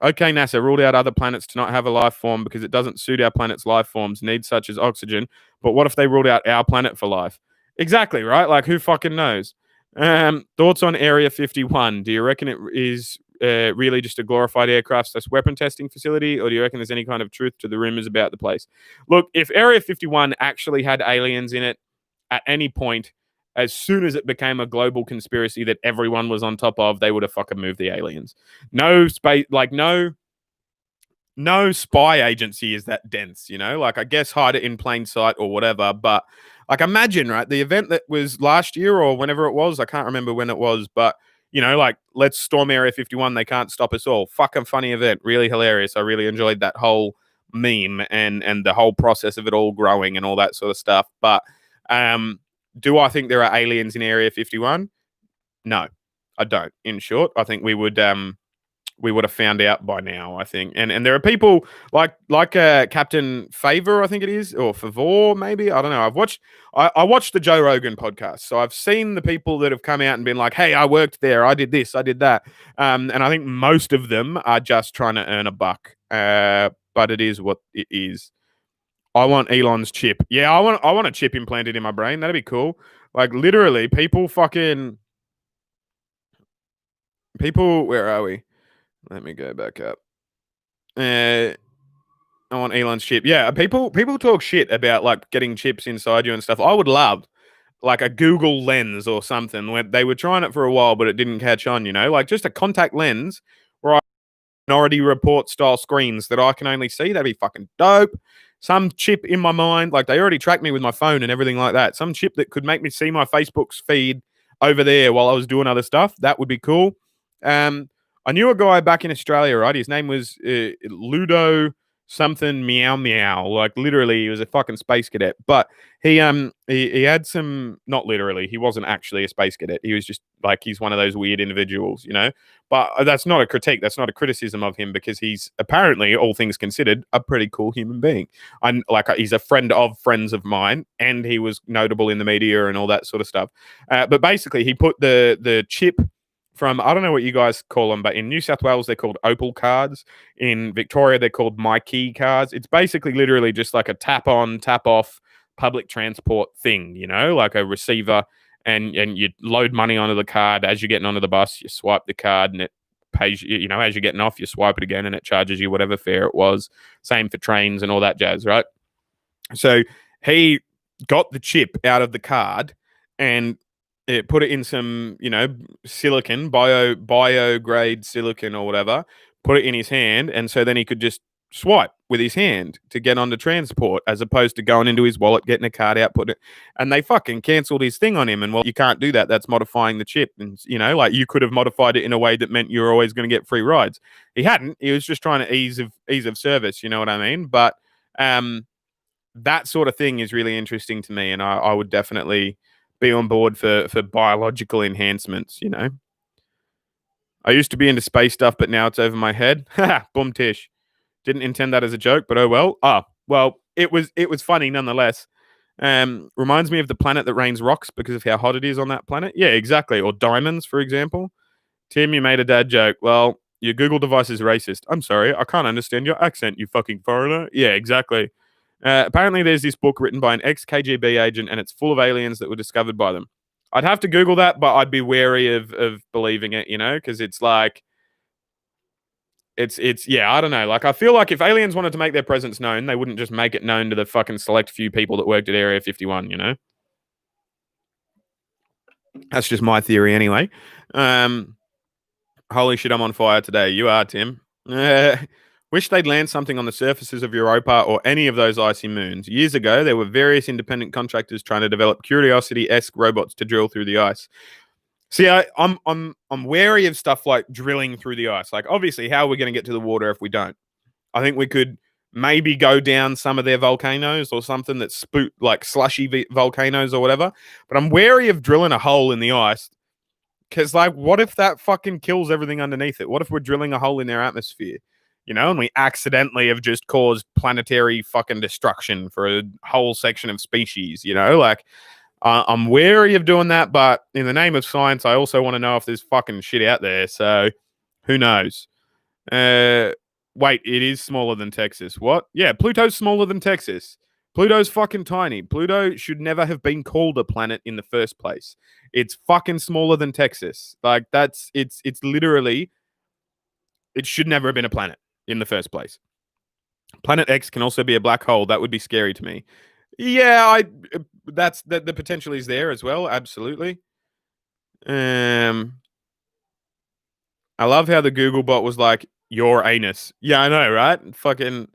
Okay, NASA ruled out other planets to not have a life form because it doesn't suit our planet's life forms, needs such as oxygen. But what if they ruled out our planet for life? Exactly, right? Like, who fucking knows? Thoughts on Area 51? Do you reckon it is really just a glorified aircraft/weapon testing facility, or do you reckon there's any kind of truth to the rumors about the place? Look, if Area 51 actually had aliens in it at any point, as soon as it became a global conspiracy that everyone was on top of, they would have fucking moved the aliens. No space, like no spy agency is that dense, you know? Like, I guess hide it in plain sight or whatever. But, like, imagine, right? The event that was last year or whenever it was, I can't remember when it was, but, you know, like, let's storm Area 51. They can't stop us all. Fucking funny event. Really hilarious. I really enjoyed that whole meme and the whole process of it all growing and all that sort of stuff. But, do I think there are aliens in Area 51? No, I don't. In short, I think we would have found out by now, I think. And there are people like Captain Favor, I think it is, or Favor, maybe. I don't know. I watched the Joe Rogan podcast, so I've seen the people that have come out and been like, "Hey, I worked there. I did this. I did that." And I think most of them are just trying to earn a buck. But it is what it is. I want Elon's chip. Yeah, I want a chip implanted in my brain. That'd be cool. Like, literally, people. Where are we? Let me go back up. I want Elon's chip. Yeah, people talk shit about like getting chips inside you and stuff. I would love like a Google lens or something where they were trying it for a while, but it didn't catch on. You know, like just a contact lens where Minority Report style screens that I can only see. That'd be fucking dope. Some chip in my mind, like they already track me with my phone and everything like that. Some chip that could make me see my Facebook's feed over there while I was doing other stuff. That would be cool. I knew a guy back in Australia, right? His name was Ludo something meow meow. Like literally, he was a fucking space cadet. But he had some, not literally. He wasn't actually a space cadet. He was just like he's one of those weird individuals, you know. But that's not a critique. That's not a criticism of him because he's apparently, all things considered, a pretty cool human being. I'm like he's a friend of friends of mine, and he was notable in the media and all that sort of stuff. But basically, he put the chip from, I don't know what you guys call them, but in New South Wales, they're called Opal cards. In Victoria, they're called My Key cards. It's basically literally just like a tap on, tap off public transport thing, you know, like a receiver, and you load money onto the card. As you're getting onto the bus, you swipe the card and it pays you, you know, as you're getting off, you swipe it again and it charges you whatever fare it was. Same for trains and all that jazz, right? So he got the chip out of the card and it put it in some, you know, silicon, bio grade silicon or whatever, put it in his hand, and so then he could just swipe with his hand to get onto transport as opposed to going into his wallet, getting a card out, putting it, and they fucking cancelled his thing on him. And well, you can't do that. That's modifying the chip. And you know, like you could have modified it in a way that meant you were always going to get free rides. He hadn't. He was just trying to ease of service, you know what I mean? But that sort of thing is really interesting to me, and I would definitely be on board for biological enhancements, you know. I used to be into space stuff, but now it's over my head. Boom tish. Didn't intend that as a joke, but oh well. Well, it was funny nonetheless. Reminds me of the planet that rains rocks because of how hot it is on that planet. Yeah, exactly. Or diamonds, for example. Tim, you made a dad joke. Well, your Google device is racist. I'm sorry, I can't understand your accent, you fucking foreigner. Yeah, exactly. Apparently, there's this book written by an ex-KGB agent, and it's full of aliens that were discovered by them. I'd have to Google that, but I'd be wary of believing it, you know, because it's like, it's yeah, I don't know. Like, I feel like if aliens wanted to make their presence known, they wouldn't just make it known to the fucking select few people that worked at Area 51, you know? That's just my theory anyway. Holy shit, I'm on fire today. You are, Tim. Wish they'd land something on the surfaces of Europa or any of those icy moons. Years ago, there were various independent contractors trying to develop Curiosity-esque robots to drill through the ice. See, I'm wary of stuff like drilling through the ice. Like, obviously, how are we going to get to the water if we don't? I think we could maybe go down some of their volcanoes or something that's like slushy volcanoes or whatever. But I'm wary of drilling a hole in the ice because, like, what if that fucking kills everything underneath it? What if we're drilling a hole in their atmosphere? You know, and we accidentally have just caused planetary fucking destruction for a whole section of species, you know? Like, I'm wary of doing that, but in the name of science, I also want to know if there's fucking shit out there. So, who knows? Wait, it is smaller than Texas. What? Yeah, Pluto's smaller than Texas. Pluto's fucking tiny. Pluto should never have been called a planet in the first place. It's fucking smaller than Texas. Like it's literally it should never have been a planet in the first place. Planet X can also be a black hole. That would be scary to me. Yeah, that's the potential is there as well. Absolutely. I love how the Google bot was like your anus. Yeah, I know, right? Fucking.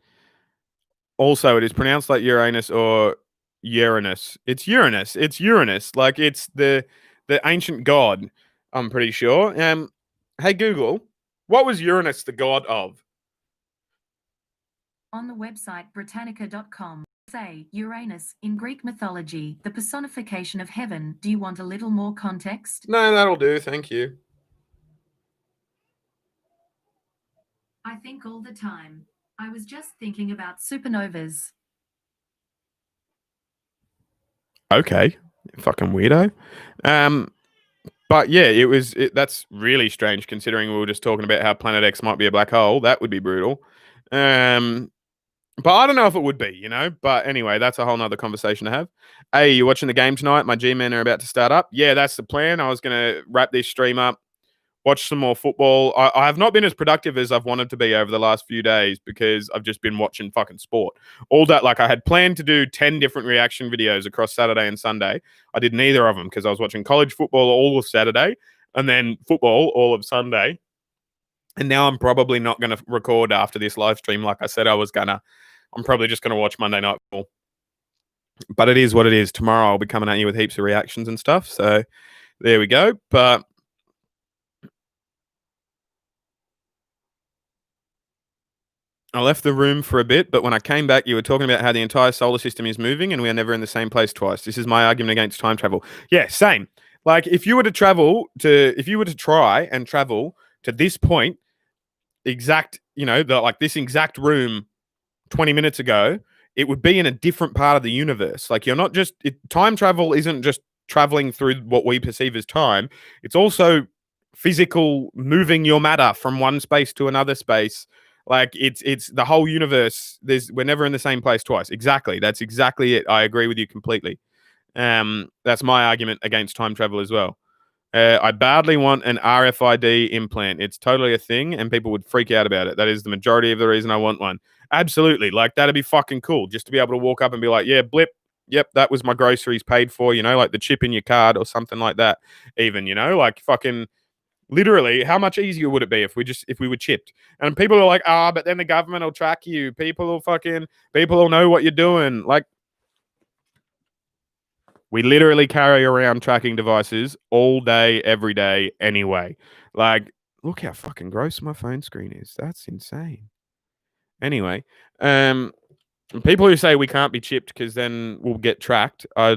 Also, it is pronounced like Uranus or Uranus. It's Uranus. It's Uranus. Like it's the ancient god. I'm pretty sure. Hey Google, what was Uranus the god of? On the website Britannica.com, say Uranus, in Greek mythology, the personification of heaven. Do you want a little more context? No, that'll do. Thank you. I think all the time. I was just thinking about supernovas. Okay, fucking weirdo. But yeah, that's really strange considering we were just talking about how Planet X might be a black hole. That would be brutal. But I don't know if it would be, you know. But anyway, that's a whole nother conversation to have. Hey, you watching the game tonight? My G-men are about to start up. Yeah, that's the plan. I was gonna wrap this stream up, watch some more football. I have not been as productive as I've wanted to be over the last few days because I've just been watching fucking sport all that. Like I had planned to do 10 different reaction videos across Saturday and Sunday. I did neither of them because I was watching college football all of Saturday and then football all of Sunday. And now I'm probably not going to record after this live stream like I said I was gonna. I'm probably just going to watch Monday Night Football. But it is what it is. Tomorrow I'll be coming at you with heaps of reactions and stuff. So there we go. But I left the room for a bit, but when I came back, you were talking about how the entire solar system is moving and we are never in the same place twice. This is my argument against time travel. Yeah, same. Like if you were to try and travel to this point, exact, this exact room 20 minutes ago, it would be in a different part of the universe. Like you're not just time travel isn't just traveling through what we perceive as time. It's also physical moving your matter from one space to another space. Like it's the whole universe. We're never in the same place twice. Exactly. That's exactly it. I agree with you completely. That's my argument against time travel as well. I badly want an RFID implant. It's totally a thing, and people would freak out about it. That is the majority of the reason I want one. Absolutely. Like, that'd be fucking cool just to be able to walk up and be like, yeah, blip. Yep, that was my groceries paid for, like the chip in your card or something like that. Even, like fucking literally, how much easier would it be if we were chipped? And people are like, but then the government will track you. People will know what you're doing. Like, we literally carry around tracking devices all day, every day, anyway. Like, look how fucking gross my phone screen is. That's insane. Anyway, people who say we can't be chipped because then we'll get tracked, I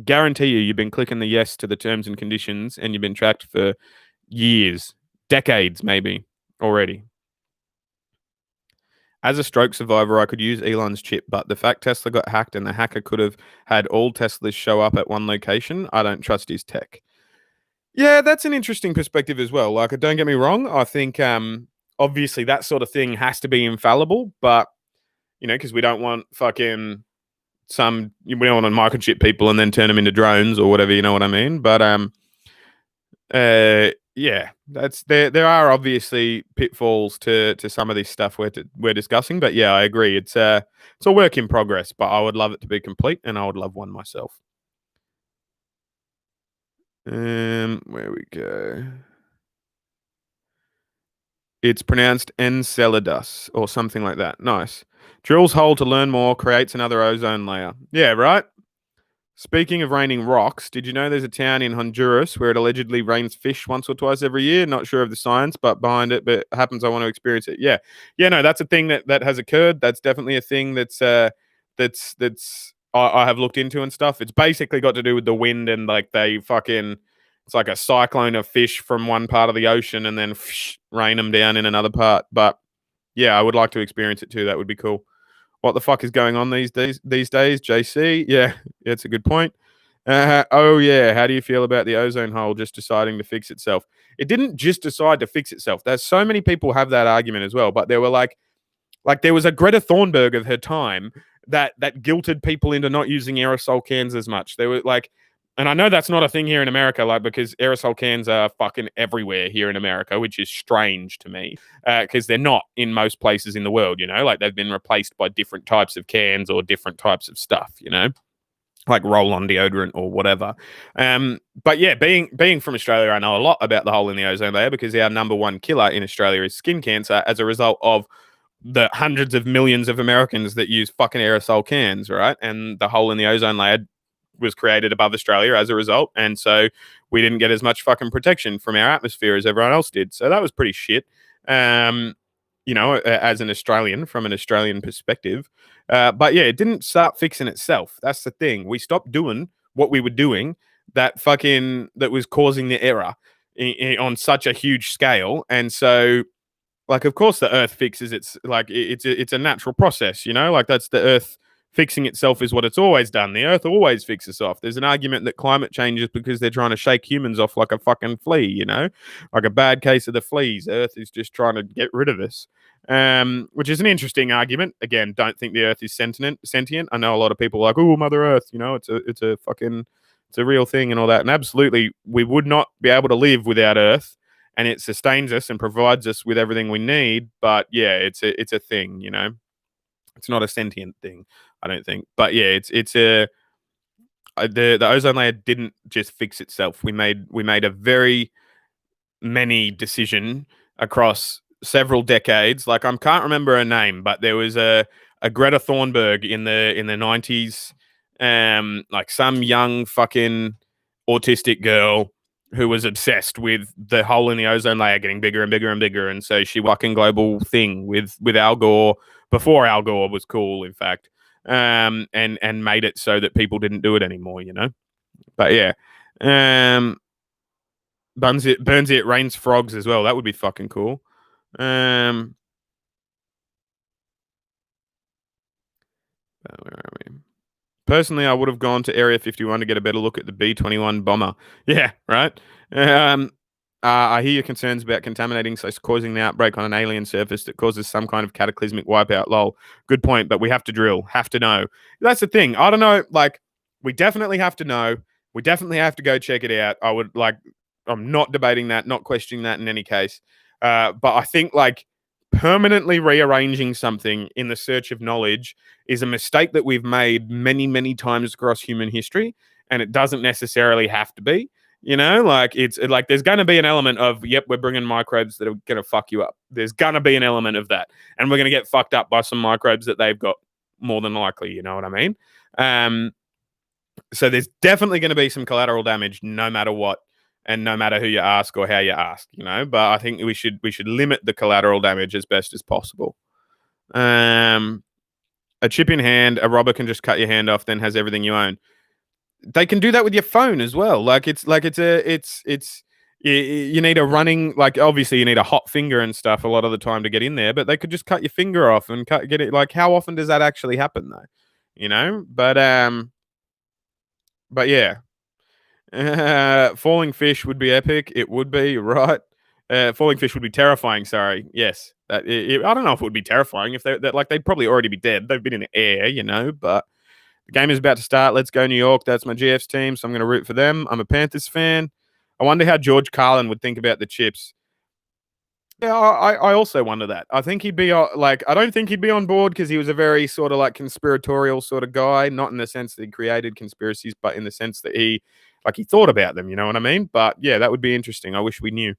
guarantee you've been clicking the yes to the terms and conditions and you've been tracked for years, decades maybe already. As a stroke survivor, I could use Elon's chip, but the fact Tesla got hacked and the hacker could have had all Teslas show up at one location, I don't trust his tech. Yeah, that's an interesting perspective as well. Like, don't get me wrong. I think obviously that sort of thing has to be infallible, but, because we don't want fucking we don't want to microchip people and then turn them into drones or whatever, you know what I mean? But yeah, there are obviously pitfalls to some of this stuff we're discussing, but yeah, I agree. It's a work in progress, but I would love it to be complete, and I would love one myself. Where we go. It's pronounced Enceladus or something like that. Nice. Drills hole to learn more, creates another ozone layer. Yeah, right. Speaking of raining rocks, did you know there's a town in Honduras where it allegedly rains fish once or twice every year? Not sure of the science, but behind it, but it happens. I want to experience it. Yeah, no, that's a thing that has occurred. That's definitely a thing that's I have looked into and stuff. It's basically got to do with the wind and like it's like a cyclone of fish from one part of the ocean and then rain them down in another part. But yeah, I would like to experience it too. That would be cool. What the fuck is going on these days, JC? Yeah, it's a good point. Oh yeah, how do you feel about the ozone hole just deciding to fix itself? It didn't just decide to fix itself. There's so many people have that argument as well, but there were like there was a Greta Thunberg of her time that guilted people into not using aerosol cans as much. They were like, and I know that's not a thing here in America, like because aerosol cans are fucking everywhere here in America, which is strange to me because they're not in most places in the world. You know, like they've been replaced by different types of cans or different types of stuff. You know, like roll-on deodorant or whatever. But yeah, being from Australia, I know a lot about the hole in the ozone layer because our number one killer in Australia is skin cancer as a result of the hundreds of millions of Americans that use fucking aerosol cans, right? And the hole in the ozone layer was created above Australia as a result. And so we didn't get as much fucking protection from our atmosphere as everyone else did. So that was pretty shit. You know, as an Australian, from an Australian perspective. But yeah, it didn't start fixing itself. That's the thing. We stopped doing what we were doing that was causing the error on such a huge scale. And so like of course the earth fixes it's a natural process, you know, like that's the earth fixing itself is what it's always done. The earth always fixes off. There's an argument that climate change is because they're trying to shake humans off like a fucking flea, you know, like a bad case of the fleas. Earth is just trying to get rid of us, which is an interesting argument. Again, don't think the earth is sentient. I know a lot of people are like, oh, Mother Earth, you know, it's a real thing and all that, and absolutely we would not be able to live without earth, and it sustains us and provides us with everything we need. But yeah, it's a thing, you know. It's not a sentient thing, I don't think. But yeah, it's a the ozone layer didn't just fix itself. We made a very many decision across several decades. Like I can't remember her name, but there was a Greta Thunberg in the 90s, like some young fucking autistic girl who was obsessed with the hole in the ozone layer getting bigger and bigger and bigger, and so she fucking global thing with Al Gore before Al Gore was cool, in fact, and made it so that people didn't do it anymore, you know. But yeah, burns it rains frogs as well. That would be fucking cool. Where are we? Personally, I would have gone to Area 51 to get a better look at the B-21 bomber. Yeah, right. I hear your concerns about contaminating, so causing the outbreak on an alien surface that causes some kind of cataclysmic wipeout. Lol. Good point, but we have to drill, have to know. That's the thing. I don't know. Like, we definitely have to know. We definitely have to go check it out. I'm not debating that, not questioning that in any case. But I think like permanently rearranging something in the search of knowledge is a mistake that we've made many, many times across human history, and it doesn't necessarily have to be. You know, like it's like there's going to be an element of, yep, we're bringing microbes that are going to fuck you up. There's going to be an element of that, and we're going to get fucked up by some microbes that they've got more than likely. You know what I mean? So there's definitely going to be some collateral damage, no matter what, and no matter who you ask or how you ask. You know, but I think we should limit the collateral damage as best as possible. A chip in hand, a robber can just cut your hand off, then has everything you own. They can do that with your phone as well. You need a running, like obviously you need a hot finger and stuff a lot of the time to get in there, but they could just cut your finger off and get it. Like how often does that actually happen though? You know, but yeah, falling fish would be epic. It would be, right. Falling fish would be terrifying. Sorry. Yes. I don't know if it would be terrifying if they'd probably already be dead. They've been in the air, you know, but the game is about to start. Let's go New York. That's my GF's team, so I'm going to root for them. I'm a Panthers fan. I wonder how George Carlin would think about the chips. Yeah, I also wonder that. I think he'd be I don't think he'd be on board because he was a very sort of like conspiratorial sort of guy, not in the sense that he created conspiracies, but in the sense that he thought about them. You know what I mean? But yeah, that would be interesting. I wish we knew.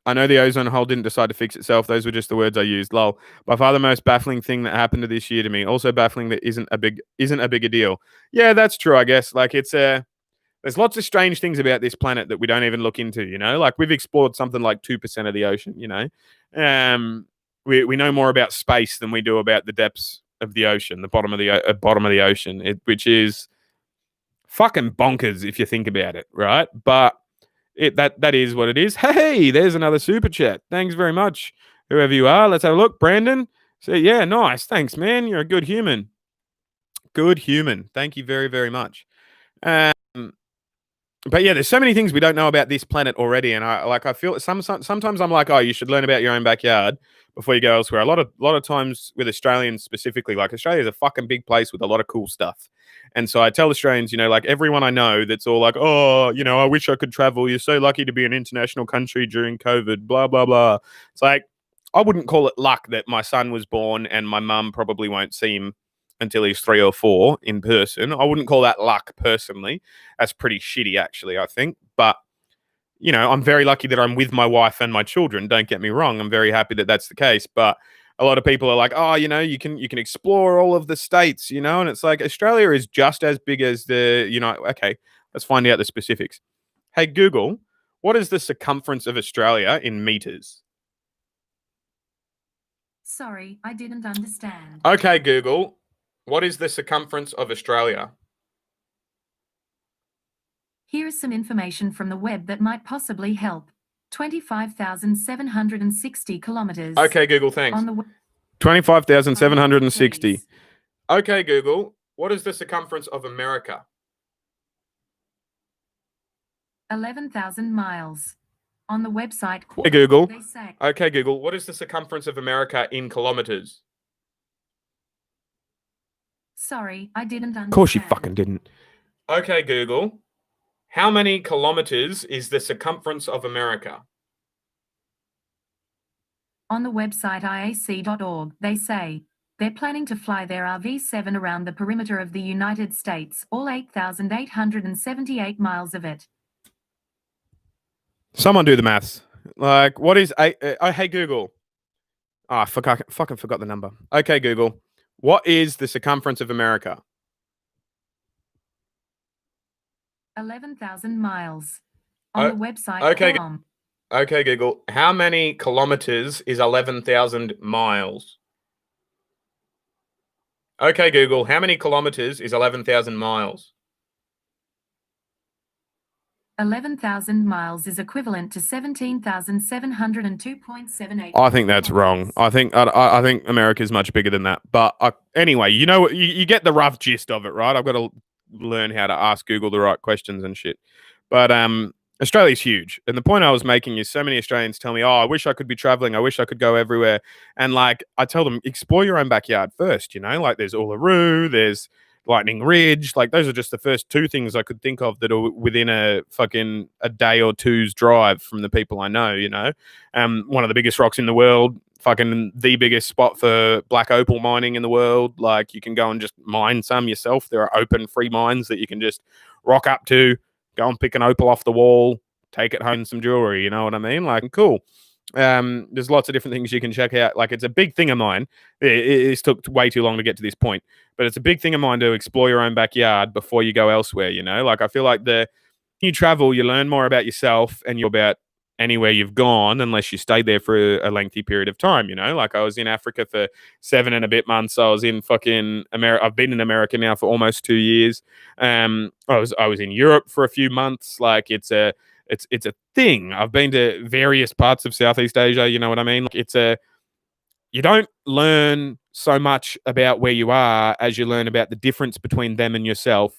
I know the ozone hole didn't decide to fix itself. Those were just the words I used. Lol. By far the most baffling thing that happened to this year to me. Also baffling that isn't a bigger deal. Yeah, that's true. I guess there's lots of strange things about this planet that we don't even look into. You know, like we've explored something like 2% of the ocean. You know, we know more about space than we do about the depths of the ocean, the bottom of the ocean, which is fucking bonkers if you think about it, right? But that is what it is. Hey, there's another super chat. Thanks very much, whoever you are. Let's have a look. Brandon. So yeah, nice. Thanks, man. You're a good human. Good human. Thank you very, very much. Um, but yeah, there's so many things we don't know about this planet already, and I feel sometimes I'm like, oh, you should learn about your own backyard before you go elsewhere. A lot of times with Australians specifically, like Australia is a fucking big place with a lot of cool stuff, and so I tell Australians, like everyone I know that's all like, oh, I wish I could travel. You're so lucky to be an international country during COVID. Blah blah blah. It's like I wouldn't call it luck that my son was born and my mum probably won't see him until he's 3 or 4 in person. I wouldn't call that luck personally. That's pretty shitty, actually, I think. But, I'm very lucky that I'm with my wife and my children. Don't get me wrong. I'm very happy that that's the case. But a lot of people are like, oh, you can explore all of the states, and it's like Australia is just as big as okay, let's find out the specifics. Hey, Google, what is the circumference of Australia in meters? Sorry, I didn't understand. Okay, Google, what is the circumference of Australia? Here is some information from the web that might possibly help. 25,760 kilometers. Okay, Google, thanks. On the 25,760. Okay, Google, what is the circumference of America? 11,000 miles. On the website, Hey, Google. they say. Okay, Google, what is the circumference of America in kilometers? Sorry, I didn't understand. Of course you fucking didn't. Okay, Google, how many kilometers is the circumference of America? On the website iac.org, they say they're planning to fly their RV-7 around the perimeter of the United States, all 8,878 miles of it. Someone do the maths. Like, what is hey, Google. Oh, I fucking forgot the number. Okay, Google, what is the circumference of America? 11,000 miles. On the website. Okay. Okay, Google, how many kilometers is 11,000 miles? Okay, Google, how many kilometers is 11,000 miles? 11,000 miles is equivalent to 17,702.78. I think that's wrong. I think America's much bigger than that. But anyway, you get the rough gist of it, right? I've got to learn how to ask Google the right questions and shit. But Australia's huge. And the point I was making is so many Australians tell me, oh, I wish I could be traveling. I wish I could go everywhere. And like, I tell them, explore your own backyard first, like there's Uluru, there's Lightning Ridge. Like those are just the first 2 things I could think of that are within a day or two's drive from the people I know, one of the biggest rocks in the world, fucking the biggest spot for black opal mining in the world. Like you can go and just mine some yourself. There are open free mines that you can just rock up to, go and pick an opal off the wall, take it home, some jewelry, you know what I mean? Like, cool. There's lots of different things you can check out. Like, it's a big thing of mine. It took way too long to get to this point, but it's a big thing of mine to explore your own backyard before you go elsewhere, Like, I feel like you travel, you learn more about yourself and you're about anywhere you've gone, unless you stayed there for a lengthy period of time, Like, I was in Africa for 7 and a bit months. I was in fucking America. I've been in America now for almost 2 years. I was in Europe for a few months. Like, it's a thing. I've been to various parts of Southeast Asia, you know what I mean? Like, you don't learn so much about where you are as you learn about the difference between them and yourself,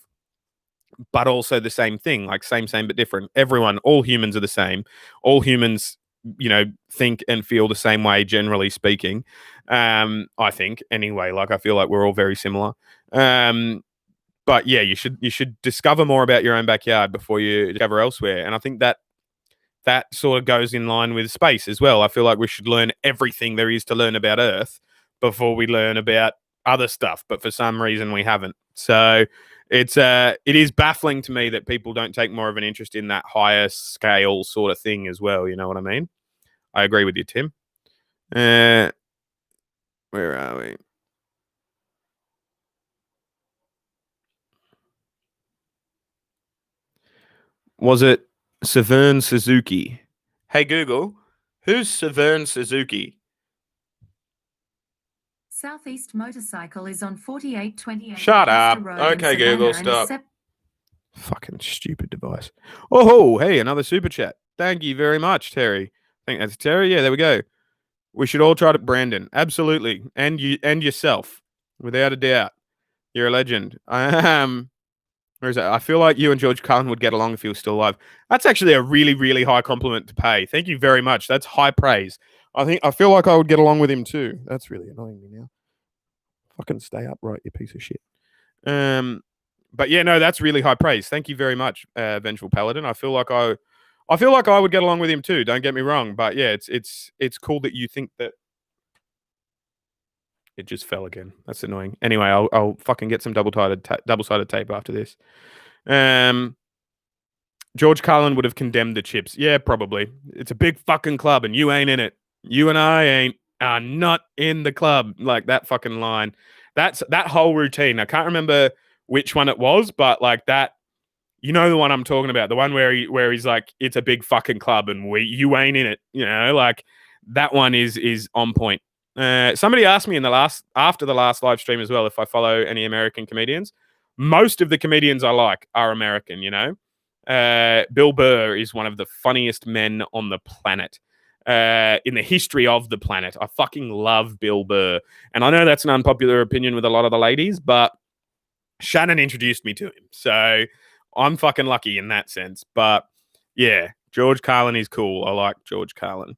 but also the same thing, like same but different. All humans are the same. All humans, think and feel the same way, generally speaking. I think anyway, like I feel like we're all very similar. But yeah, you should discover more about your own backyard before you discover elsewhere. And I think that sort of goes in line with space as well. I feel like we should learn everything there is to learn about Earth before we learn about other stuff. But for some reason, we haven't. So it is baffling to me that people don't take more of an interest in that higher scale sort of thing as well. You know what I mean? I agree with you, Tim. Where are we? Was it Severn Suzuki? Hey, Google, who's Severn Suzuki? Southeast Motorcycle is on 4828. Shut up. Okay, Google, stop. Fucking stupid device. Oh, hey, another super chat. Thank you very much, Terry. I think that's Terry. Yeah, there we go. We should all try to Brandon. Absolutely. And you and yourself, without a doubt. You're a legend. Where is that? I feel like you and George Carlin would get along if he was still alive. That's actually a really, really high compliment to pay. Thank you very much. That's high praise. I feel like I would get along with him too. That's really annoying me now. Fucking stay upright, you piece of shit. But yeah, no, that's really high praise. Thank you very much, Vengeful Paladin. I feel like I would get along with him too. Don't get me wrong, but yeah, it's cool that you think that. It just fell again. That's annoying. Anyway, I'll fucking get some double-sided tape after this. George Carlin would have condemned the chips. Yeah, probably. It's a big fucking club, and you ain't in it. You and I are not in the club. Like that fucking line. That whole routine. I can't remember which one it was, but like that. You know the one I'm talking about. The one where he's like, it's a big fucking club, and you ain't in it. You know, like that one is on point. Somebody asked me after the last live stream as well if I follow any American comedians. Most of the comedians I like are American, you know. Bill Burr is one of the funniest men on the planet. In the history of the planet. I fucking love Bill Burr. And I know that's an unpopular opinion with a lot of the ladies, but Shannon introduced me to him. So I'm fucking lucky in that sense. But yeah, George Carlin is cool. I like George Carlin.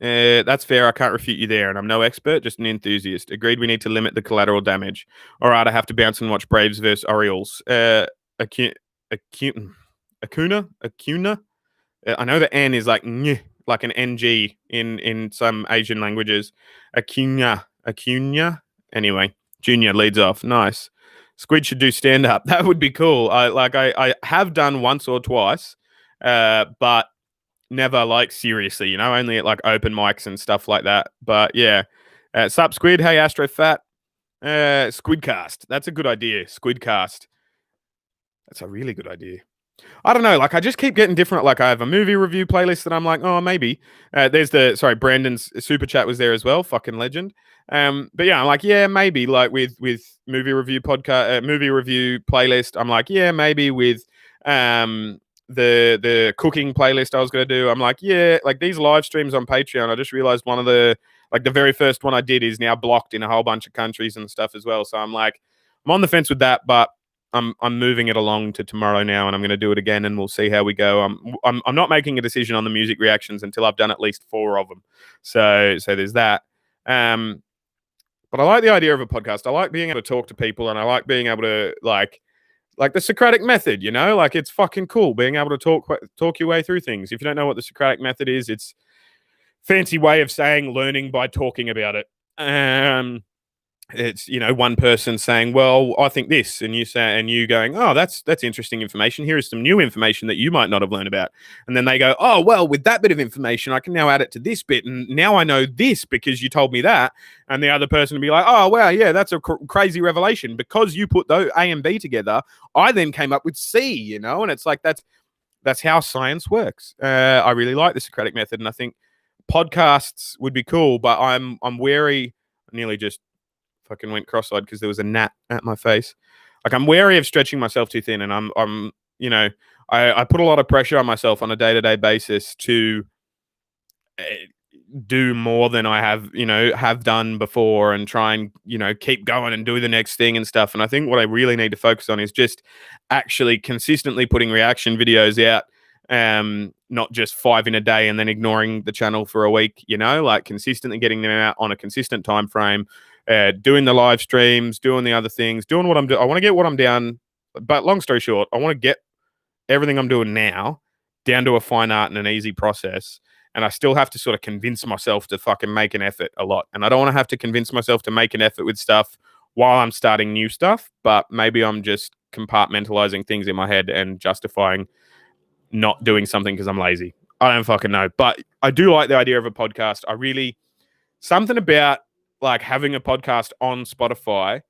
That's fair. I can't refute you there, and I'm no expert, just an enthusiast. Agreed. We need to limit the collateral damage. All right, I have to bounce and watch Braves versus Orioles. Acuna. I know the N is like ng, like an NG in some Asian languages. Acuna. Anyway, Junior leads off. Nice. Squid should do stand up. That would be cool. I have done once or twice, but never like seriously, you know, only at like open mics and stuff like that. But yeah, sup Squid? Hey Astro Fat, Squidcast. That's a good idea. Squidcast. That's a really good idea. I don't know. Like I just keep getting different. Like I have a movie review playlist that I'm like, oh maybe. Brandon's super chat was there as well. Fucking legend. But yeah, I'm like, yeah, maybe. Like with movie review movie review playlist. I'm like, yeah, maybe with the cooking playlist I was going to do. I'm like, yeah, like these live streams on Patreon. I just realized one of the very first one I did is now blocked in a whole bunch of countries and stuff as well. So I'm like, I'm on the fence with that, but I'm moving it along to tomorrow now, and I'm going to do it again, and we'll see how we go. I'm not making a decision on the music reactions until I've done at least 4 of them. So there's that. But I like the idea of a podcast. I like being able to talk to people, and I like being able to like the Socratic method, you know, like it's fucking cool being able to talk your way through things. If you don't know what the Socratic method is, it's fancy way of saying learning by talking about it. It's, you know, one person saying, well, I think this, and you going, oh, that's interesting information. Here is some new information that you might not have learned about. And then they go, oh, well, with that bit of information, I can now add it to this bit. And now I know this because you told me that. And the other person would be like, oh, wow, yeah, that's a crazy revelation. Because you put those A and B together, I then came up with C, you know? And it's like, that's how science works. I really like the Socratic method. And I think podcasts would be cool, but I'm wary. I nearly just fucking went cross-eyed because there was a gnat at my face. Like I'm wary of stretching myself too thin, and I'm you know, I put a lot of pressure on myself on a day-to-day basis to do more than I have done before, and try and, you know, keep going and do the next thing and stuff. And I think what I really need to focus on is just actually consistently putting reaction videos out. Not just 5 in a day and then ignoring the channel for a week, you know, like consistently getting them out on a consistent time frame. Doing the live streams, doing the other things, doing what I'm doing. I want to get what I'm down, but long story short, I want to get everything I'm doing now down to a fine art and an easy process. And I still have to sort of convince myself to fucking make an effort a lot. And I don't want to have to convince myself to make an effort with stuff while I'm starting new stuff, but maybe I'm just compartmentalizing things in my head and justifying not doing something because I'm lazy. I don't fucking know. But I do like the idea of a podcast. Something about like having a podcast on Spotify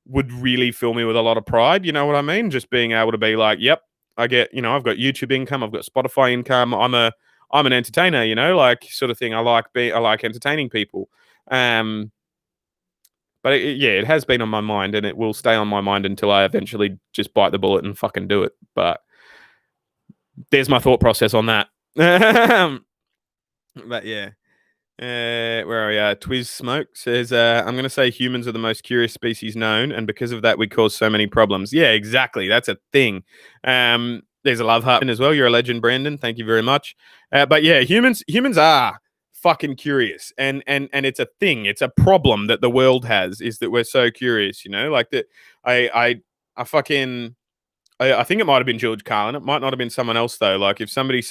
would really fill me with a lot of pride. You know what I mean? Just being able to be like, yep, I get, you know, I've got YouTube income, I've got Spotify income. I'm an entertainer, you know, like sort of thing. I like entertaining people. But it has been on my mind, and it will stay on my mind until I eventually just bite the bullet and fucking do it. But there's my thought process on that. But yeah. Where are we? Twiz Smoke says, I'm going to say humans are the most curious species known, and because of that, we cause so many problems. Yeah, exactly. That's a thing. There's a love heart as well. You're a legend, Brandon. Thank you very much. But yeah, humans are fucking curious, and it's a thing. It's a problem that the world has, is that we're so curious. You know, like that. I fucking I think it might have been George Carlin. It might not have been someone else though. Like if somebody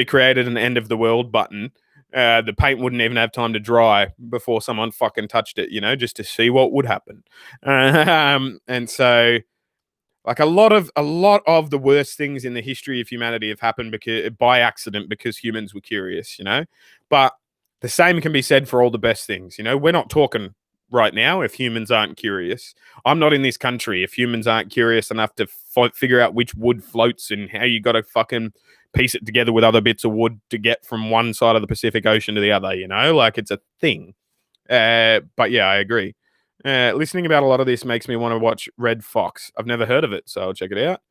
created an end of the world button, the paint wouldn't even have time to dry before someone fucking touched it. You know, just to see what would happen. And so like a lot of the worst things in the history of humanity have happened because by accident because humans were curious. You know, but the same can be said for all the best things. You know, we're not talking right now if humans aren't curious. I'm not in this country if humans aren't curious enough to figure out which wood floats and how you got to fucking piece it together with other bits of wood to get from one side of the Pacific Ocean to the other, you know? Like, it's a thing. But yeah, I agree. Listening about a lot of this makes me want to watch Red Fox. I've never heard of it, so I'll check it out.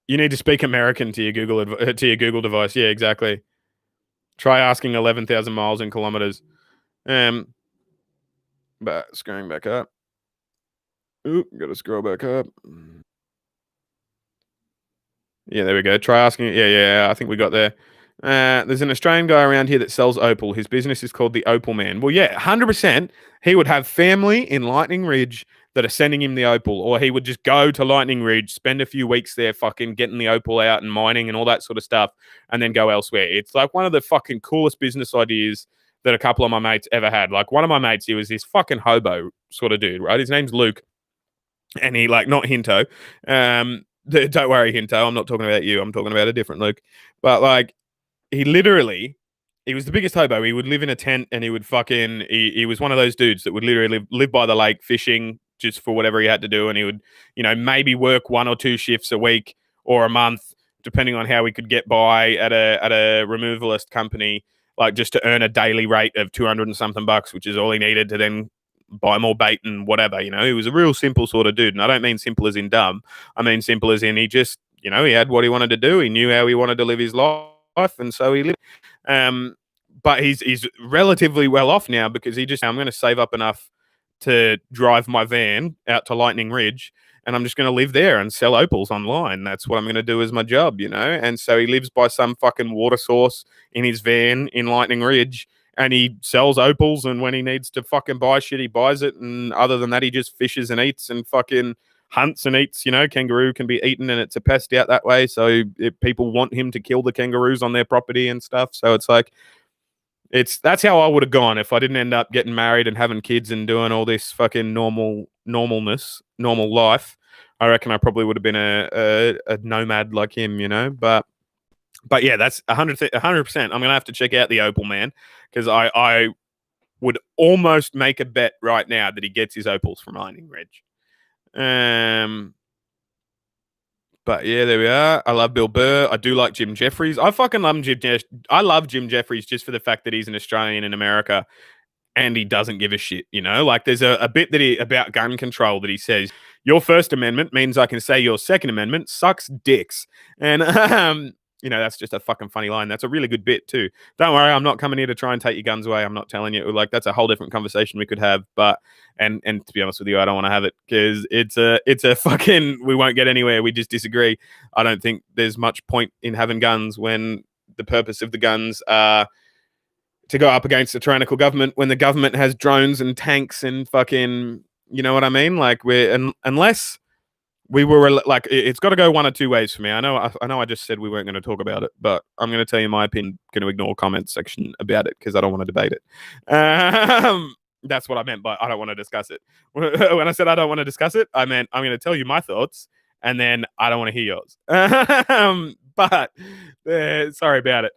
You need to speak American to your Google device. Yeah, exactly. Try asking 11,000 miles in kilometers. But scrolling back up. Oop, gotta scroll back up. Yeah, there we go. Try asking. Yeah. I think we got there. There's an Australian guy around here that sells opal. His business is called the Opal Man. Well, yeah, 100%. He would have family in Lightning Ridge that are sending him the opal, or he would just go to Lightning Ridge, spend a few weeks there, fucking getting the opal out and mining and all that sort of stuff, and then go elsewhere. It's like one of the fucking coolest business ideas that a couple of my mates ever had. Like one of my mates, he was this fucking hobo sort of dude, right? His name's Luke, and he like not Hinto. Don't worry, Hinto. I'm not talking about you. I'm talking about a different Luke. But like, he was the biggest hobo. He would live in a tent, and he would he was one of those dudes that would literally live by the lake fishing just for whatever he had to do, and he would, you know, maybe work 1 or 2 shifts a week or a month, depending on how he could get by at a removalist company, like just to earn a daily rate of 200 and something bucks, which is all he needed to then buy more bait and whatever. You know, he was a real simple sort of dude, and I don't mean simple as in dumb. I mean simple as in he just, you know, he had what he wanted to do. He knew how he wanted to live his life, and so he lived. But he's relatively well off now because I'm going to save up enough to drive my van out to Lightning Ridge, and I'm just going to live there and sell opals online. That's what I'm going to do as my job, you know? And so he lives by some fucking water source in his van in Lightning Ridge, and he sells opals, and when he needs to fucking buy shit, he buys it, and other than that, he just fishes and eats and fucking hunts and eats. You know, kangaroo can be eaten, and it's a pest out that way, so if people want him to kill the kangaroos on their property and stuff. So it's like, that's how I would have gone if I didn't end up getting married and having kids and doing all this fucking normal life. I reckon I probably would have been a nomad like him, you know. But yeah, that's 100%. I'm gonna have to check out the Opal Man, because I would almost make a bet right now that he gets his opals from Lightning Ridge. But yeah, there we are. I love Bill Burr. I do like Jim Jeffries. I fucking love I love Jim Jeffries just for the fact that he's an Australian in America, and he doesn't give a shit, you know? Like, there's a bit about gun control that he says, your First Amendment means I can say your Second Amendment sucks dicks. And, you know, that's just a fucking funny line. That's a really good bit, too. Don't worry, I'm not coming here to try and take your guns away. I'm not telling you. Like, that's a whole different conversation we could have. But, and to be honest with you, I don't want to have it, because it's a fucking, we won't get anywhere. We just disagree. I don't think there's much point in having guns when the purpose of the guns are to go up against a tyrannical government, when the government has drones and tanks and fucking, you know what I mean? Like, unless we were like, it's got to go 1 or 2 ways for me. I know I just said we weren't going to talk about it, but I'm going to tell you my opinion. Going to ignore comment section about it because I don't want to debate it. That's what I meant by I don't want to discuss it. When I said I don't want to discuss it, I meant I'm going to tell you my thoughts, and then I don't want to hear yours. But sorry about it.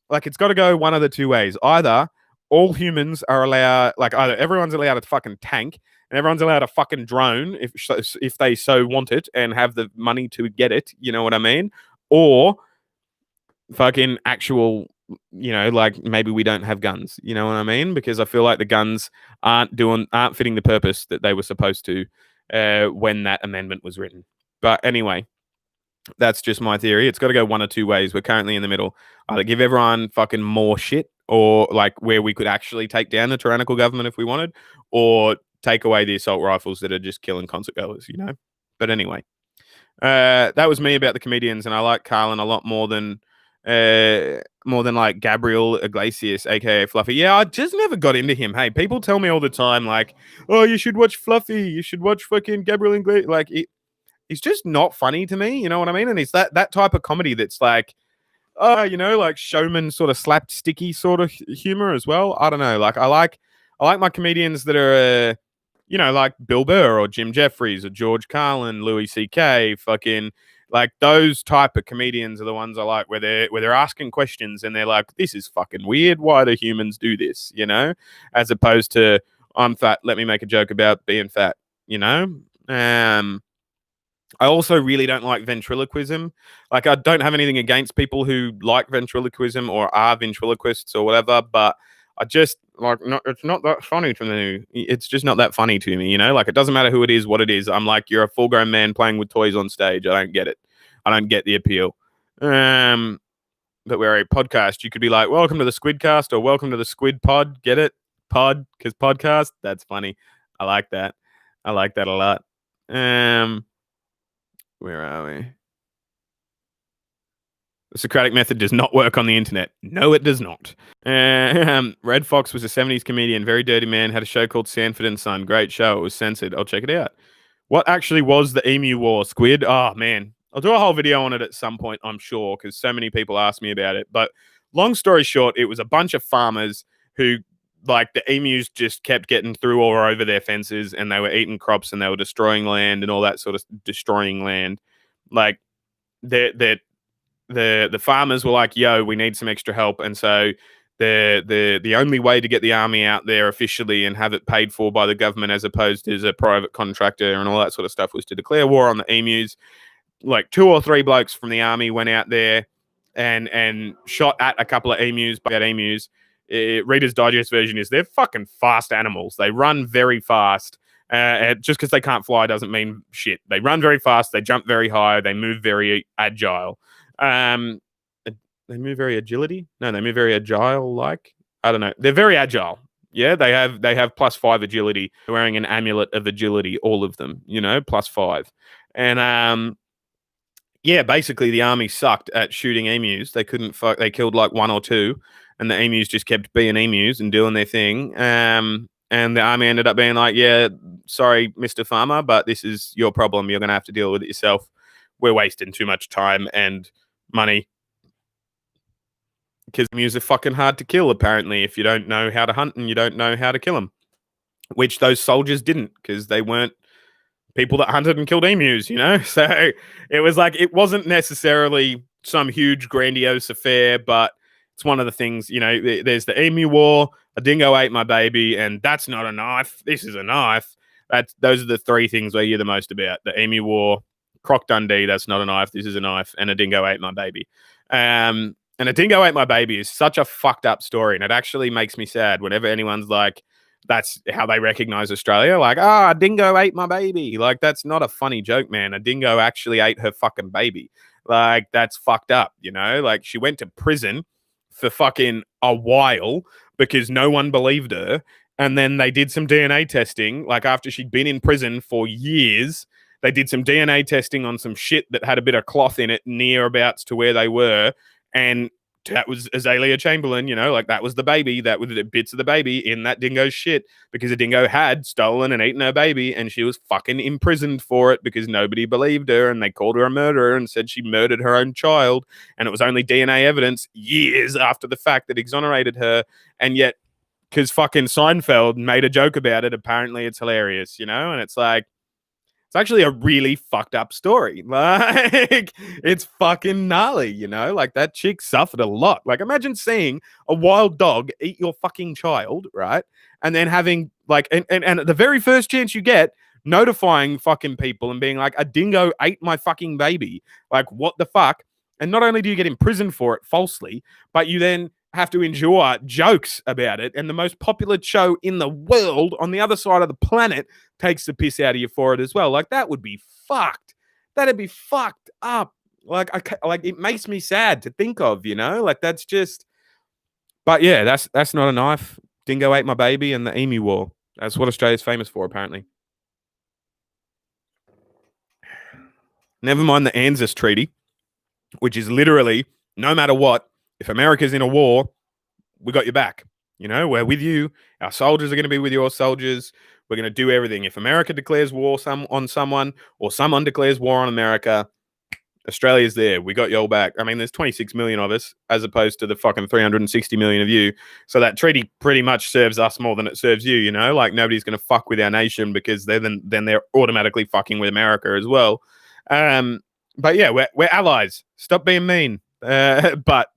Like, it's got to go 1 of the 2 ways. Either all humans are allowed, like, either everyone's allowed a fucking tank and everyone's allowed a fucking drone if they so want it and have the money to get it, you know what I mean? Or fucking actual, you know, like, maybe we don't have guns, you know what I mean? Because I feel like the guns aren't fitting the purpose that they were supposed to when that amendment was written. But anyway, That's just my theory. It's got to go one or two ways. We're currently in the middle. Either give everyone fucking more shit, or like where we could actually take down the tyrannical government if we wanted, or take away the assault rifles that are just killing concert goers, you know? But anyway, that was me about the comedians, and I like Carlin a lot more than like Gabriel Iglesias, aka Fluffy. Yeah, I just never got into him. Hey, people tell me all the time, like, oh, you should watch Fluffy, you should watch fucking Gabriel Iglesias. Like, he's just not funny to me, you know what I mean? And it's that type of comedy that's like, you know, like showman sort of slapsticky sort of humor as well. I don't know. Like I like my comedians that are, you know, like Bill Burr or Jim Jeffries or George Carlin, Louis C.K. Fucking like those type of comedians are the ones I like, where they're asking questions and they're like, this is fucking weird. Why do humans do this? You know, as opposed to I'm fat. Let me make a joke about being fat. You know. I also really don't like ventriloquism. Like, I don't have anything against people who like ventriloquism or are ventriloquists or whatever, but I just like, it's not that funny to me. It's just not that funny to me, you know? Like, it doesn't matter who it is, what it is. I'm like, you're a full grown man playing with toys on stage. I don't get it. I don't get the appeal. But we're a podcast. You could be like, welcome to the Squidcast or welcome to the Squid Pod. Get it? Pod, because podcast. That's funny. I like that. I like that a lot. Where are we? The Socratic method does not work on the internet. No, it does not. Red Fox was a 70s comedian, very dirty man, had a show called Sanford and Son. Great show. It was censored. I'll check it out. What actually was the Emu War, Squid? Oh, man. I'll do a whole video on it at some point, I'm sure, because so many people ask me about it. But long story short, it was a bunch of farmers who, like, the emus just kept getting through or over their fences, and they were eating crops and they were destroying land and all that sort of destroying land. Like, the farmers were like, yo, we need some extra help. And so the only way to get the army out there officially and have it paid for by the government as opposed to as a private contractor and all that sort of stuff was to declare war on the emus. Like 2 or 3 blokes from the army went out there and shot at a couple of emus. But emus, Reader's Digest version is they're fucking fast animals. They run very fast. Just because they can't fly doesn't mean shit. They run very fast. They jump very high. They move very agile. They move very agility. No, they move very agile. Like, I don't know. They're very agile. Yeah, they have +5 agility. They're wearing an amulet of agility. All of them, you know, +5. And yeah, basically the army sucked at shooting emus. They couldn't fuck. They killed like 1 or 2, and the emus just kept being emus and doing their thing. And the army ended up being like, yeah, sorry, Mr. Farmer, but this is your problem. You're going to have to deal with it yourself. We're wasting too much time and money because emus are fucking hard to kill, apparently, if you don't know how to hunt and you don't know how to kill them, which those soldiers didn't because they weren't people that hunted and killed emus, you know? So it was like, it wasn't necessarily some huge grandiose affair, but it's one of the things, you know, there's the emu war, a dingo ate my baby, and that's not a knife. This is a knife. Those are the 3 things where you're the most about. The emu war, Croc Dundee, that's not a knife. This is a knife, and a dingo ate my baby. And a dingo ate my baby is such a fucked up story, and it actually makes me sad whenever anyone's like, that's how they recognize Australia. Like, a dingo ate my baby. Like, that's not a funny joke, man. A dingo actually ate her fucking baby. Like, that's fucked up, you know? Like, she went to prison for fucking a while because no one believed her. And then they did some DNA testing. Like, after she'd been in prison for years, they did some DNA testing on some shit that had a bit of cloth in it nearabouts to where they were. And that was Azalea Chamberlain, you know, like that was the baby, that was the bits of the baby in that dingo's shit because a dingo had stolen and eaten her baby and she was fucking imprisoned for it because nobody believed her and they called her a murderer and said she murdered her own child. And it was only DNA evidence years after the fact that exonerated her. And yet, because fucking Seinfeld made a joke about it, apparently it's hilarious, you know? And it's like, it's actually a really fucked up story. Like, it's fucking gnarly, you know? Like, that chick suffered a lot. Like, imagine seeing a wild dog eat your fucking child, right? And then having, like, and the very first chance you get, notifying fucking people and being like, a dingo ate my fucking baby. Like, what the fuck? And not only do you get imprisoned for it falsely, but you then have to endure jokes about it. And the most popular show in the world on the other side of the planet takes the piss out of you for it as well. Like, that would be fucked. That'd be fucked up. like it makes me sad to think of, like that's just. But yeah, that's not a knife. Dingo ate my baby, and the Emu War. That's what Australia's famous for, apparently. Never mind the ANZUS Treaty, which is literally no matter what, if America's in a war, we got your back. We're with you. Our soldiers are going to be with your soldiers. We're going to do everything. If America declares war on someone, or someone declares war on America, Australia's there. We got your back. I mean, there's 26 million of us as opposed to the fucking 360 million of you. So that treaty pretty much serves us more than it serves you, Like nobody's going to fuck with our nation because then they're automatically fucking with America as well. But yeah, we're allies. Stop being mean. But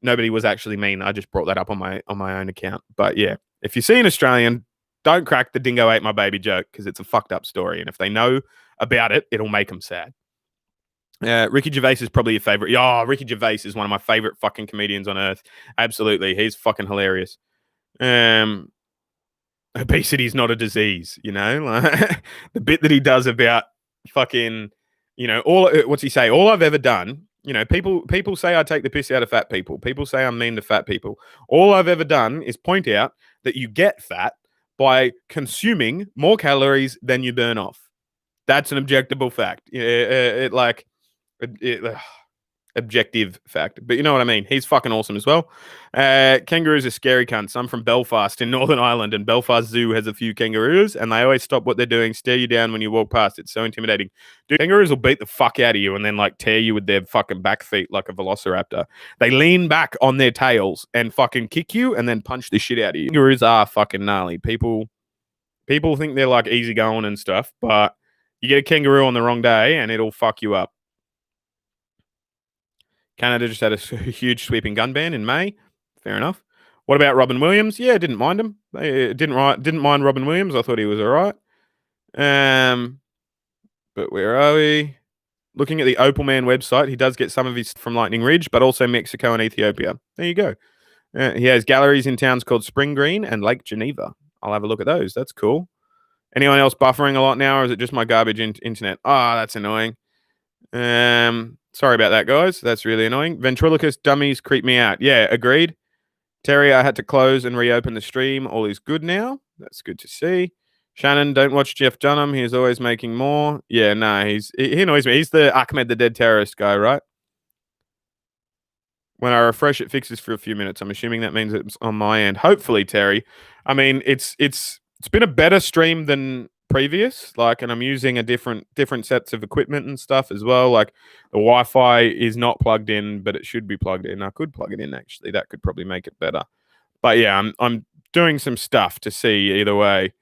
nobody was actually mean. I just brought that up on my own account. But yeah, if you see an Australian, don't crack the dingo ate my baby joke because it's a fucked up story. And if they know about it, it'll make them sad. Ricky Gervais is probably your favorite. Oh, Ricky Gervais is one of my favorite fucking comedians on earth. Absolutely. He's fucking hilarious. Obesity is not a disease, like, the bit that he does about fucking, what's he say? All I've ever done, people say I take the piss out of fat people. People say I'm mean to fat people. All I've ever done is point out that you get fat by consuming more calories than you burn off. That's an objectable fact. Objective fact, but you know what I mean. He's fucking awesome as well. Kangaroos are scary cunts. I'm from Belfast in Northern Ireland, and Belfast Zoo has a few kangaroos, and they always stop what they're doing, stare you down when you walk past. It's so intimidating. Dude, kangaroos will beat the fuck out of you and then like tear you with their fucking back feet like a velociraptor. They lean back on their tails and fucking kick you and then punch the shit out of you. Kangaroos are fucking gnarly. People think they're like easy going and stuff, but you get a kangaroo on the wrong day and it'll fuck you up. Canada just had a huge sweeping gun ban in May. Fair enough. What about Robin Williams? Yeah, didn't mind him. Didn't mind Robin Williams. I thought he was all right. But where are we? Looking at the Opal Man website, he does get some of his from Lightning Ridge, but also Mexico and Ethiopia. There you go. He has galleries in towns called Spring Green and Lake Geneva. I'll have a look at those. That's cool. Anyone else buffering a lot now, or is it just my garbage internet? That's annoying. Sorry about that, guys. That's really annoying. Ventriloquist dummies creep me out. Yeah, agreed. Terry, I had to close and reopen the stream. All is good now. That's good to see. Shannon, don't watch Jeff Dunham. He's always making more. Yeah, no, he annoys me. He's the Ahmed the Dead Terrorist guy, right? When I refresh, it fixes for a few minutes. I'm assuming that means it's on my end. Hopefully, Terry. I mean, it's been a better stream than previous, and I'm using a different sets of equipment and stuff as well. Like the Wi-Fi is not plugged in, but it should be plugged in. I could plug it in actually. That could probably make it better. But yeah, I'm doing some stuff to see either way.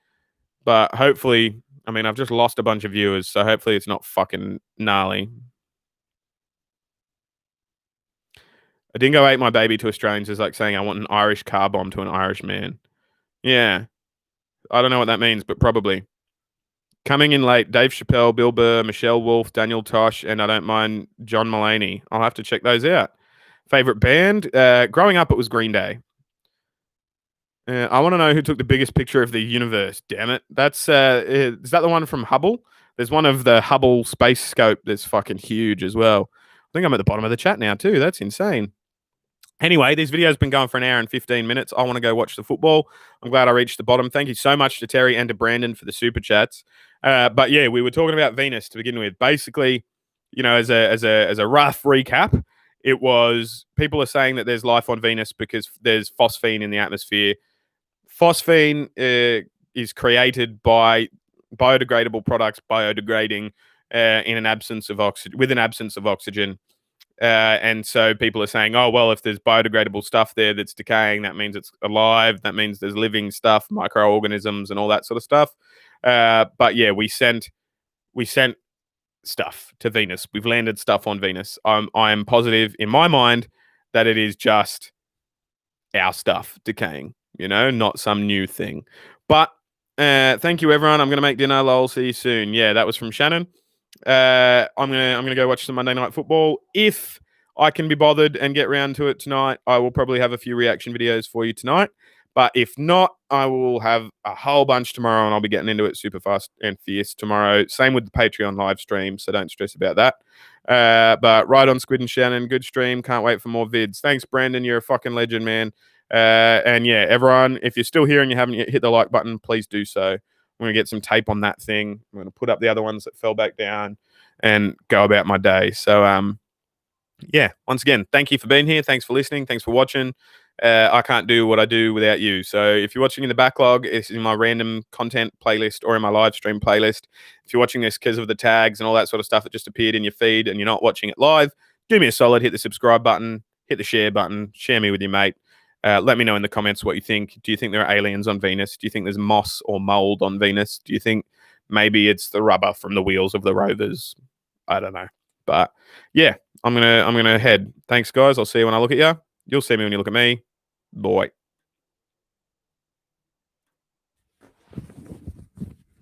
But hopefully, I mean, I've just lost a bunch of viewers, so hopefully it's not fucking gnarly. A dingo ate my baby to Australians is like saying I want an Irish car bomb to an Irish man. Yeah. I don't know what that means, but probably. Coming in late, Dave Chappelle, Bill Burr, Michelle Wolf, Daniel Tosh, and I don't mind John Mulaney. I'll have to check those out. Favorite band? Growing up, it was Green Day. I want to know who took the biggest picture of the universe. Damn it. Is that the one from Hubble? There's one of the Hubble space scope that's fucking huge as well. I think I'm at the bottom of the chat now too. That's insane. Anyway, this video's been going for an hour and 15 minutes. I want to go watch the football. I'm glad I reached the bottom. Thank you so much to Terry and to Brandon for the super chats. But yeah, we were talking about Venus to begin with. Basically, as a rough recap, it was people are saying that there's life on Venus because there's phosphine in the atmosphere. Phosphine is created by biodegradable products biodegrading with an absence of oxygen. And so people are saying, oh, well, if there's biodegradable stuff there that's decaying, that means it's alive. That means there's living stuff, microorganisms and all that sort of stuff. But yeah, we sent stuff to Venus. We've landed stuff on Venus. I am positive in my mind that it is just our stuff decaying, not some new thing. But thank you, everyone. I'm going to make dinner. Lol. See you soon. Yeah, that was from Shannon. I'm gonna go watch some Monday Night Football. If I can be bothered and get round to it tonight, I will probably have a few reaction videos for you tonight. But if not, I will have a whole bunch tomorrow, and I'll be getting into it super fast and fierce tomorrow. Same with the Patreon live stream, so don't stress about that. But right on, Squid and Shannon, good stream. Can't wait for more vids. Thanks, Brandon. You're a fucking legend, man. And yeah, everyone, if you're still here and you haven't yet hit the like button, please do so. I'm going to get some tape on that thing. I'm going to put up the other ones that fell back down and go about my day. So, yeah, once again, thank you for being here. Thanks for listening. Thanks for watching. I can't do what I do without you. So if you're watching in the backlog, it's in my random content playlist or in my live stream playlist. If you're watching this because of the tags and all that sort of stuff that just appeared in your feed and you're not watching it live, do me a solid, hit the subscribe button, hit the share button, share me with your mate. Let me know in the comments what you think. Do you think there are aliens on Venus? Do you think there's moss or mold on Venus? Do you think maybe it's the rubber from the wheels of the rovers? I don't know. But yeah, I'm gonna head. Thanks, guys. I'll see you when I look at you. You'll see me when you look at me. Boy.